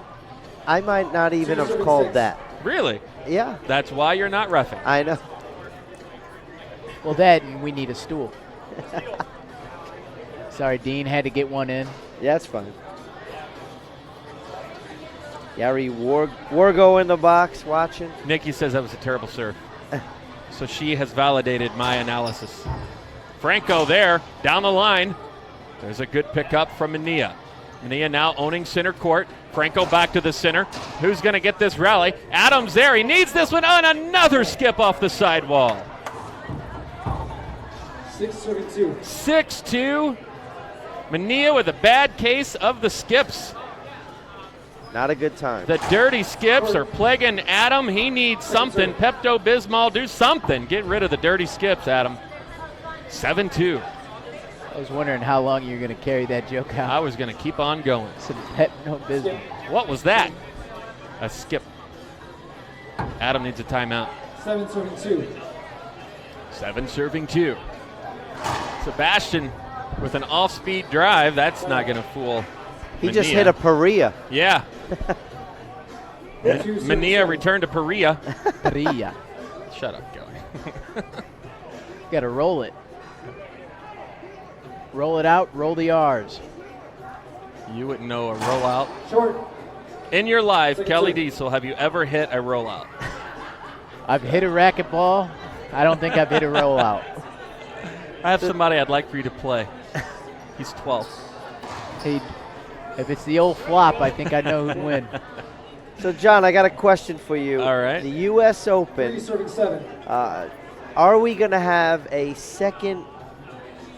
I might not even have called that. Really? Yeah, That's why you're not reffing. I know. Well, that and we need a stool. Sorry, Dean, had to get one in. Yeah, that's fine. Gary Wargo in the box watching. Nikki says that was a terrible serve. So she has validated my analysis. Franco there, down the line. There's a good pickup from Manilla. Manilla now owning center court. Franco back to the center. Who's going to get this rally? Adams there. He needs this one on another skip off the sidewall. 6 serving 2. 6-2. Manilla with a bad case of the skips. Not a good time. The dirty skips are plaguing Adam. He needs something. Pepto-Bismol, do something. Get rid of the dirty skips, Adam. 7-2. I was wondering how long you were going to carry that joke out. I was going to keep on going. Some Pepto-Bismol. What was that? A skip. Adam needs a timeout. 7 serving 2. 7 serving 2. Sebastian with an off-speed drive. That's not going to fool He Manilla. just hit a Paria. Yeah. Manilla returned to Paria. Maria. Shut up, Kelly. Got to roll it. Roll it out, roll the R's. You wouldn't know a rollout. Short. In your life, Second Kelly serve. Diesel, have you ever hit a rollout? I've hit a racquetball. I don't think I've hit a rollout. I have somebody I'd like for you to play. He's 12. Hey, if it's the old flop, I think I know who'd win. So, John, I got a question for you. All right. The U.S. 3 Open, serving 7. are we going to have a second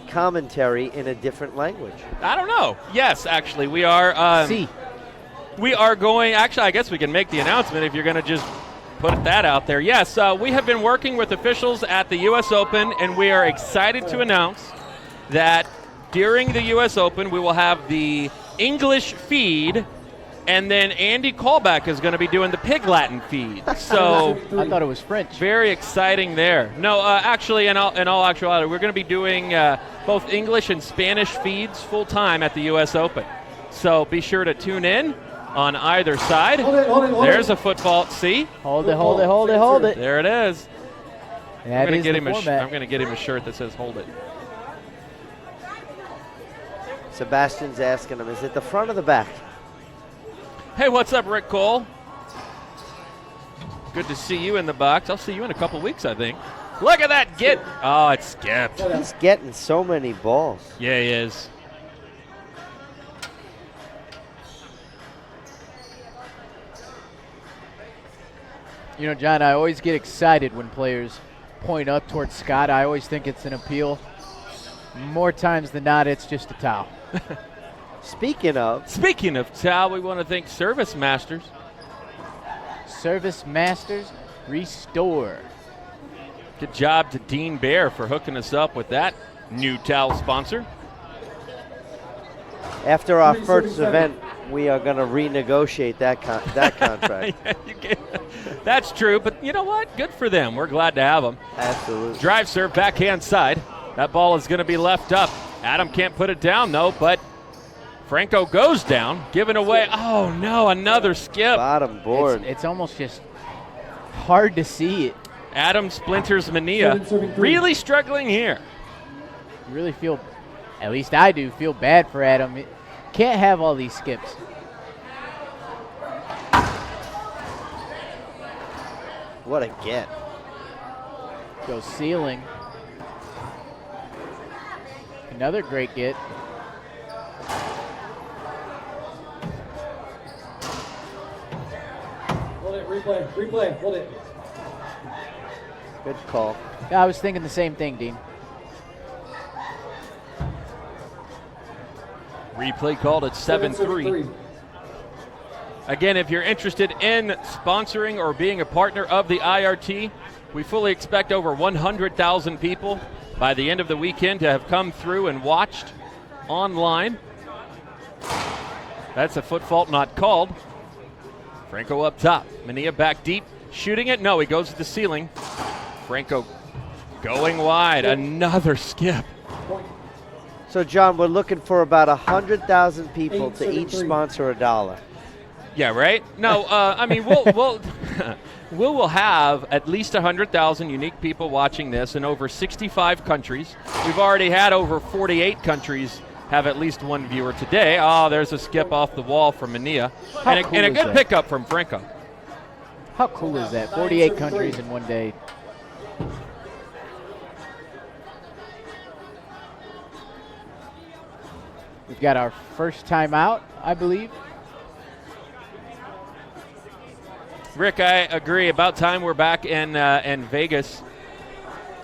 commentary in a different language? I don't know. Yes, actually, we are. See, We are going. Actually, I guess we can make the announcement if you're going to just put that out there. Yes, we have been working with officials at the U.S. Open, and we are excited to announce that during the U.S. Open, we will have the English feed, and then Andy Callback is going to be doing the Pig Latin feed. So I thought it was French. very exciting there. No, actually, in all actuality, we're going to be doing both English and Spanish feeds full time at the U.S. Open. So be sure to tune in on either side. Hold it. There's a football. See? Hold it. There it is. That is the I'm format. going to get him a shirt that says "Hold it." Sebastian's asking him, is it the front or the back? Hey, what's up, Rick Cole? Good to see you in the box. I'll see you in a couple weeks, I think. Look at that get. Oh, it skipped. He's getting so many balls. Yeah, he is. You know, John, I always get excited when players point up towards Scott. I always think it's an appeal. More times than not, it's just a towel. Speaking of, Speaking of towel, we want to thank Service Masters. Service Masters. restore. Good job to Dean Bear for hooking us up with that new towel sponsor. After our first event, we are going to renegotiate that contract. Yeah, that's true, but you know what? Good for them. We're glad to have them. Absolutely. Drive serve, backhand side. That ball is going to be left up. Adam can't put it down, though, but Franco goes down, giving away. Oh, no, another skip. Bottom board. It's almost just hard to see it. Adam splinters Manilla. Really struggling here. You really feel, at least I do, feel bad for Adam. It can't have all these skips. What a get. Goes ceiling. Another great get. Hold it, replay, hold it. Good call. Yeah, I was thinking the same thing, Dean. Replay called at 7-3. Again, if you're interested in sponsoring or being a partner of the IRT, we fully expect over 100,000 people by the end of the weekend to have come through and watched online. That's a foot fault not called. Franco up top. Manilla back deep. Shooting it. No, he goes to the ceiling. Franco going wide. Another skip. So, John, we're looking for about 100,000 people to each sponsor $1. Yeah, right? No, I mean, we'll we will have at least 100,000 unique people watching this in over 65 countries. We've already had over 48 countries have at least one viewer today. Oh, there's a skip off the wall from Manilla. And a good pickup from Franco. How cool is that? 48 countries in one day. We've got our first time out, I believe. Rick, I agree. About time we're back in Vegas.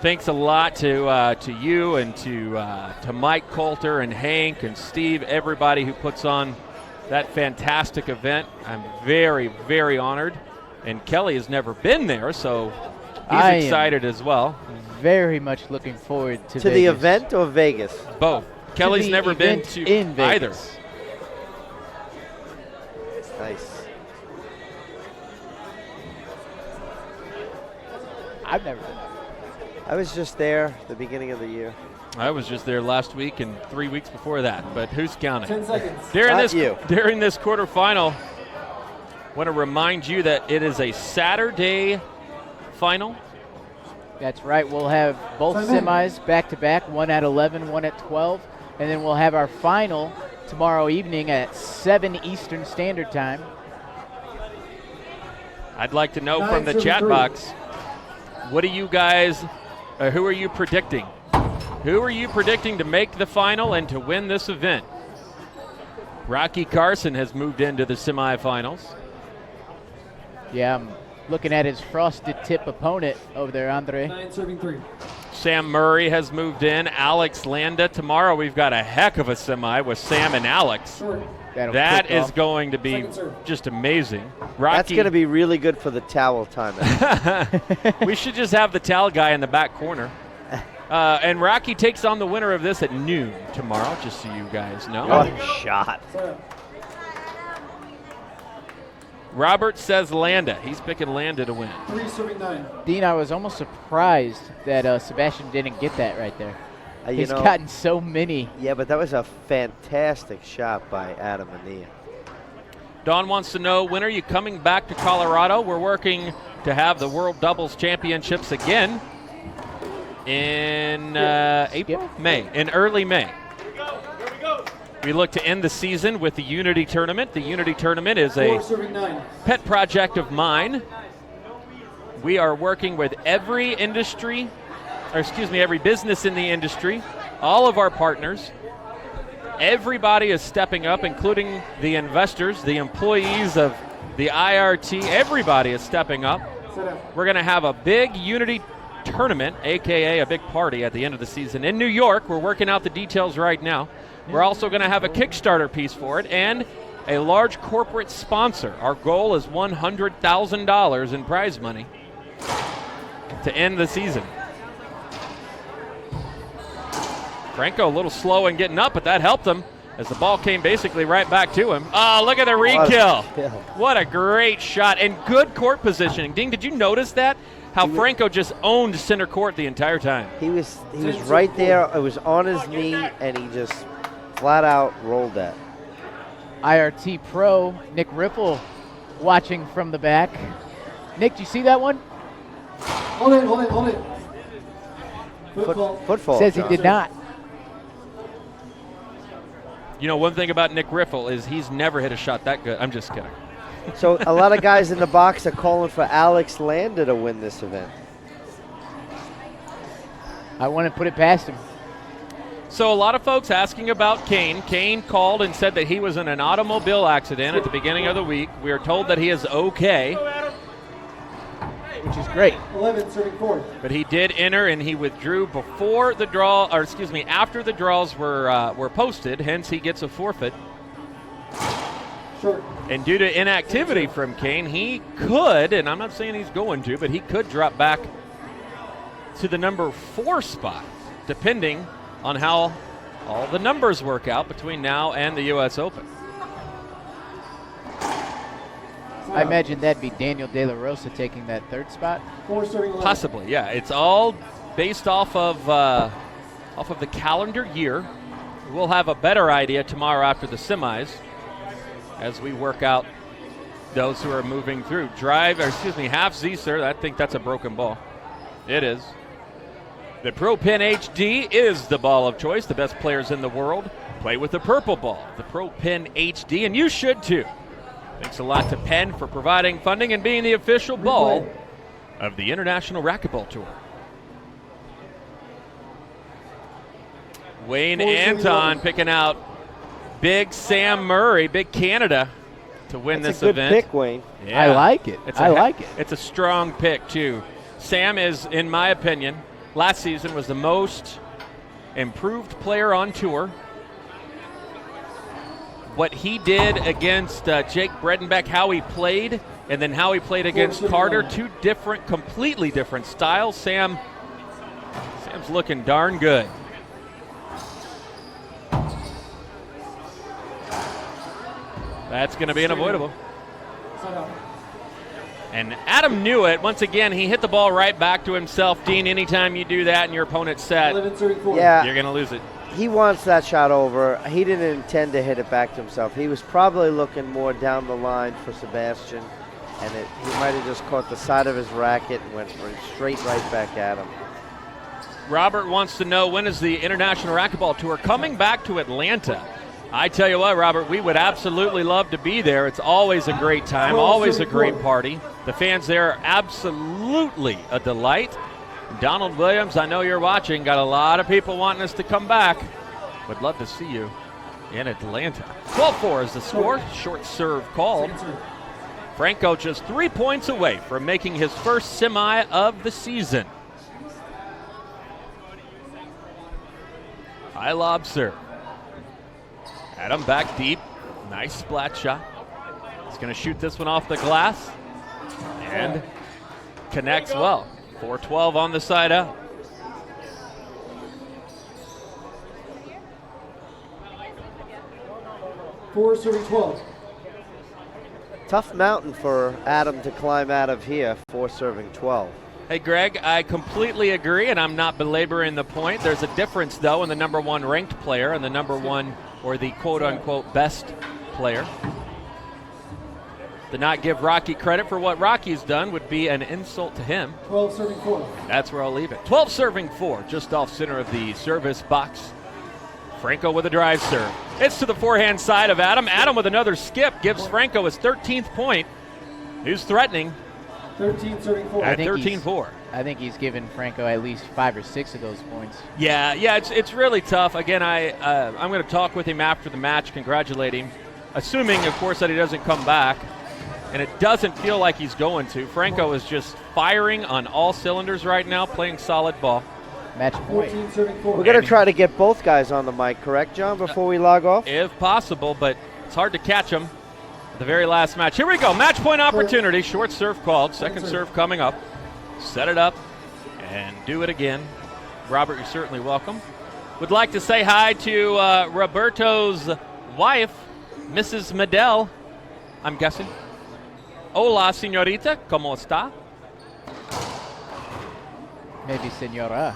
Thanks a lot to you and to Mike Coulter and Hank and Steve, everybody who puts on that fantastic event. I'm very, very honored. And Kelly has never been there, so he's excited as well. Very much looking forward to the event or Vegas? Both. Kelly's never been to either. Nice. I've never been. I was just there at the beginning of the year. I was just there last week and 3 weeks before that, but who's counting? 10 seconds. During Not this quarterfinal, I want to remind you that it is a Saturday final. That's right. We'll have both semis back-to-back, one at 11, one at 12, and then we'll have our final tomorrow evening at 7 Eastern Standard Time. I'd like to know from the chat box, what do you guys, who are you predicting? Who are you predicting to make the final and to win this event? Rocky Carson has moved into the semifinals. Yeah, I'm looking at his frosted tip opponent over there, Andre. 9 serving 3. Sam Murray has moved in. Alex Landa. Tomorrow we've got a heck of a semi with Sam and Alex. Short. That is going to be just amazing. Rocky, That's going to be really good for the towel time. we should just have the towel guy in the back corner. And Rocky takes on the winner of this at noon tomorrow, just so you guys know. Good shot. Robert says Landa. He's picking Landa to win. 3 serving 9. Dean, I was almost surprised that Sebastian didn't get that right there. You He's know, gotten so many. Yeah, but that was a fantastic shot by Adam Manilla. Don wants to know, when are you coming back to Colorado? We're working to have the World Doubles Championships again in April? May, in early May. Here we go. We look to end the season with the Unity Tournament. The Unity Tournament is 4 a serving 9. pet project of mine. We are working with every business in the industry, all of our partners. Everybody is stepping up, including the investors, the employees of the IRT. Everybody is stepping up. We're going to have a big Unity Tournament, a.k.a. a big party at the end of the season in New York. We're working out the details right now. We're also going to have a Kickstarter piece for it and a large corporate sponsor. Our goal is $100,000 in prize money. to end the seaon. Franco a little slow in getting up, but that helped him as the ball came basically right back to him. Oh, look at the re-kill. What a great shot and good court positioning. Ding, did you notice that? How Franco just owned center court the entire time. He was right there. It was on his knee, and he just flat out rolled that. IRT Pro, Nick Ripple, watching from the back. Nick, do you see that one? Hold it. Footfall. Says he John. did not. You know, one thing about Nick Riffle is he's never hit a shot that good. I'm just kidding. So a lot of guys in the box are calling for Alex Landa to win this event. I want to put it past him. So a lot of folks asking about Kane. Kane called and said that he was in an automobile accident at the beginning of the week. We are told that he is okay, which is great. 11, serving 4. but he did enter and he withdrew before the draw, or excuse me, after the draws were posted. Hence, he gets a forfeit. Short. And due to inactivity from Kane, he could, and I'm not saying he's going to, but he could drop back to the number 4 spot, depending on how all the numbers work out between now and the U.S. Open. I imagine that'd be Daniel De La Rosa taking that 3rd spot. 4, serving 11. Possibly, yeah. It's all based off of the calendar year. We'll have a better idea tomorrow after the semis as we work out those who are moving through. Half Z-Sir. I think that's a broken ball. It is. The Pro Pen HD is the ball of choice. The best players in the world play with the purple ball, the Pro Pen HD, and you should too. Thanks a lot to Penn for providing funding and being the official ball of the International Racquetball Tour. Wayne Anton picking out Big Sam Murray, Big Canada, to win That's this a good event. pick, Wayne. Yeah. I like it. I like it. It's a strong pick, too. Sam is, in my opinion, last season was the most improved player on tour. What he did against Jake Bredenbeck, how he played, and then how he played against Carter, two different, completely different styles. Sam's looking darn good. That's going to be unavoidable. And Adam knew it. Once again, he hit the ball right back to himself. Dean, anytime you do that and your opponent's set, 11, serving 4. Yeah, you're going to lose it. he wants that shot over. He didn't intend to hit it back to himself. He was probably looking more down the line for Sebastian, and he might have just caught the side of his racket and went straight right back at him. Robert wants to know, when is the International Racquetball Tour coming back to Atlanta? I tell you what, Robert, we would absolutely love to be there. It's always a great time, always a great party. The fans there are absolutely a delight. Donald Williams, I know you're watching. Got a lot of people wanting us to come back. Would love to see you in Atlanta. 12-4 is the score. Short serve called. Franco just 3 points away from making his first semi of the season. High lob serve. Adam back deep. Nice splat shot. He's going to shoot this one off the glass. And connects well. 4-12 on the side out. Four, serving 12. Tough mountain for Adam to climb out of here, 4 serving 12. Hey, Greg, I completely agree, and I'm not belaboring the point. There's a difference, though, in the number 1 ranked player and the number 1, or the quote-unquote best player. To not give Rocky credit for what Rocky's done would be an insult to him. 12, serving 4. That's where I'll leave it. 12 serving 4, just off center of the service box. Franco with a drive serve. It's to the forehand side of Adam. Adam with another skip gives Franco his 13th point. Who's threatening 13, serving 4. at 13-4. I think he's given Franco at least 5 or 6 of those points. Yeah, it's really tough. Again, I'm going to talk with him after the match, congratulate him, assuming, of course, that he doesn't come back. And it doesn't feel like he's going to. Franco is just firing on all cylinders right now, playing solid ball. Match point. 14, serving 4. We're going to try to get both guys on the mic, correct, John, before we log off? If possible, but it's hard to catch him at the very last match. Here we go, match point opportunity. Short serve called, second serve coming up. Set it up and do it again. Robert, you're certainly welcome. Would like to say hi to Roberto's wife, Mrs. Medell, I'm guessing. Hola, señorita, ¿cómo está? Maybe senora.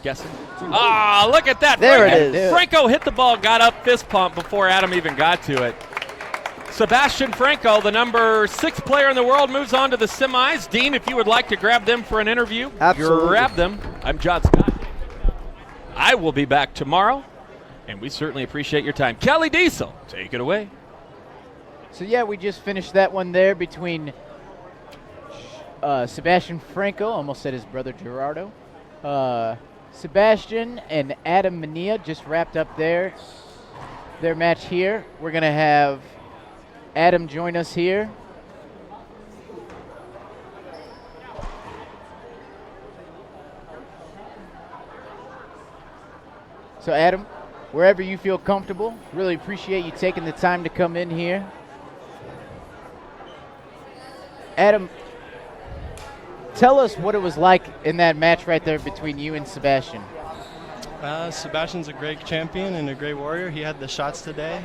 Guessing. Ah, look at that. There Franco, it is. Franco hit the ball, got up fist pump before Adam even got to it. Sebastian Franco, the number 6 player in the world, moves on to the semis. Dean, if you would like to grab them for an interview, Absolutely. grab them. I'm John Scott. I will be back tomorrow, and we certainly appreciate your time. Kelly Diesel, take it away. So yeah, we just finished that one there between Sebastian Franco, almost said his brother Gerardo. Sebastian and Adam Manilla just wrapped up their match here. We're going to have Adam join us here. So Adam, wherever you feel comfortable, really appreciate you taking the time to come in here. Adam, tell us what it was like in that match right there between you and Sebastian. Sebastian's a great champion and a great warrior. He had the shots today.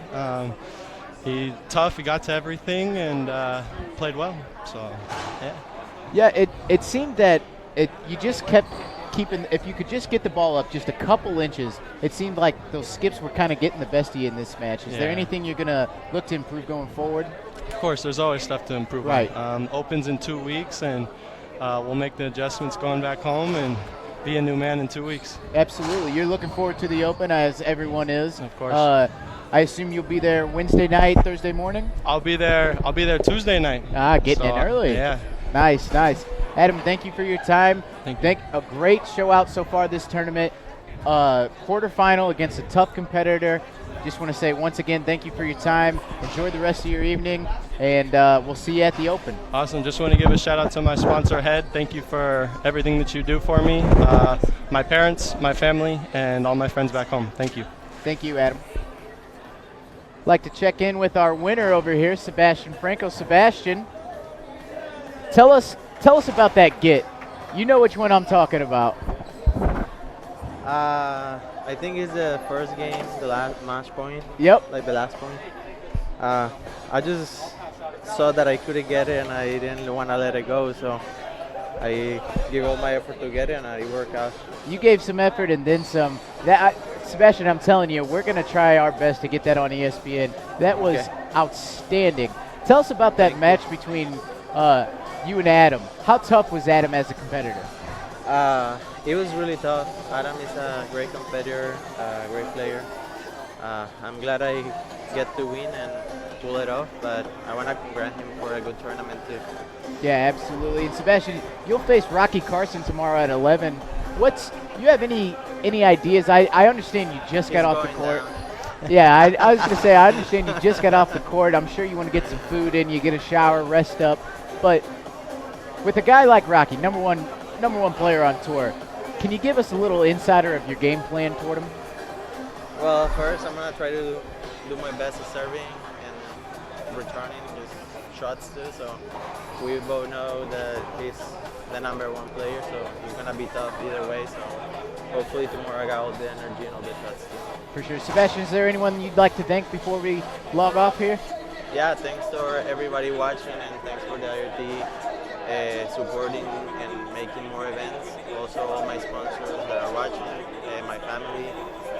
He tough. He got to everything and played well. So, yeah. Yeah, it seemed that you just kept keeping. If you could just get the ball up just a couple inches, it seemed like those skips were kind of getting the best of you in this match. Is there anything you're gonna look to improve going forward? Of course, there's always stuff to improve Right. on. Opens in 2 weeks, and we'll make the adjustments going back home and be a new man in 2 weeks. Absolutely. You're looking forward to the Open, as everyone is. Of course. I assume you'll be there Wednesday night, Thursday morning? I'll be there Tuesday night. Getting in early. Yeah. Nice. Adam, thank you for your time. Thank you. A great show out so far this tournament. Quarterfinal against a tough competitor. Just want to say once again, thank you for your time. Enjoy the rest of your evening, and we'll see you at the Open. Awesome. Just want to give a shout out to my sponsor, Head. Thank you for everything that you do for me, my parents, my family, and all my friends back home. Thank you. Thank you, Adam. Like to check in with our winner over here, Sebastian Franco. Sebastian, tell us about that get. You know which one I'm talking about. I think it's the first game, the last match point. Yep. Like the last point. I just saw that I couldn't get it and I didn't want to let it go, so I gave all my effort to get it and I worked out. You gave some effort and then some. Sebastian, I'm telling you, we're going to try our best to get that on ESPN. That was outstanding. Tell us about that match between you and Adam. How tough was Adam as a competitor? It was really tough. Adam is a great competitor, a great player. I'm glad I get to win and pull it off, but I want to congratulate him for a good tournament too. Yeah, absolutely. And Sebastian, you'll face Rocky Carson tomorrow at 11. You have any ideas? I understand you just got off the court. Yeah, I was going to say, I understand you just got off the court. I'm sure you want to get some food in, you get a shower, rest up. But with a guy like Rocky, number one player on tour, can you give us a little insider of your game plan toward him? Well, first I'm going to try to do my best at serving and returning just shots too. So we both know that he's the number 1 player, so he's going to be tough either way. So hopefully tomorrow I got all the energy and all the shots too. For sure. Sebastian, is there anyone you'd like to thank before we log off here? Yeah, thanks to everybody watching and thanks for the IoT supporting and making more events. Also all my sponsors that are watching, my family,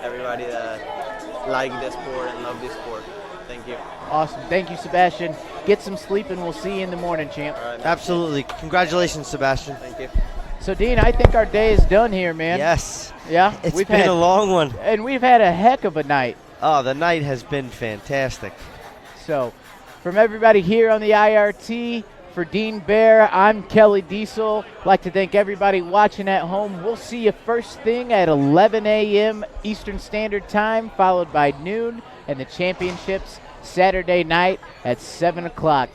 everybody that like the sport and love this sport. Thank you. Awesome. Thank you, Sebastian. Get some sleep and we'll see you in the morning, champ. All right, Absolutely. Congratulations, Sebastian. thank you. So, Dean, I think our day is done here, man. Yes. Yeah? It's been a long one. And we've had a heck of a night. Oh, the night has been fantastic. So, from everybody here on the IRT, for Dean Bear, I'm Kelly Diesel. Like to thank everybody watching at home. We'll see you first thing at 11 a.m. Eastern Standard Time, followed by noon, and the championships Saturday night at 7 o'clock.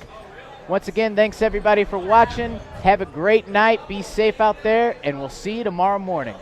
Once again, thanks everybody for watching. Have a great night. Be safe out there, and we'll see you tomorrow morning.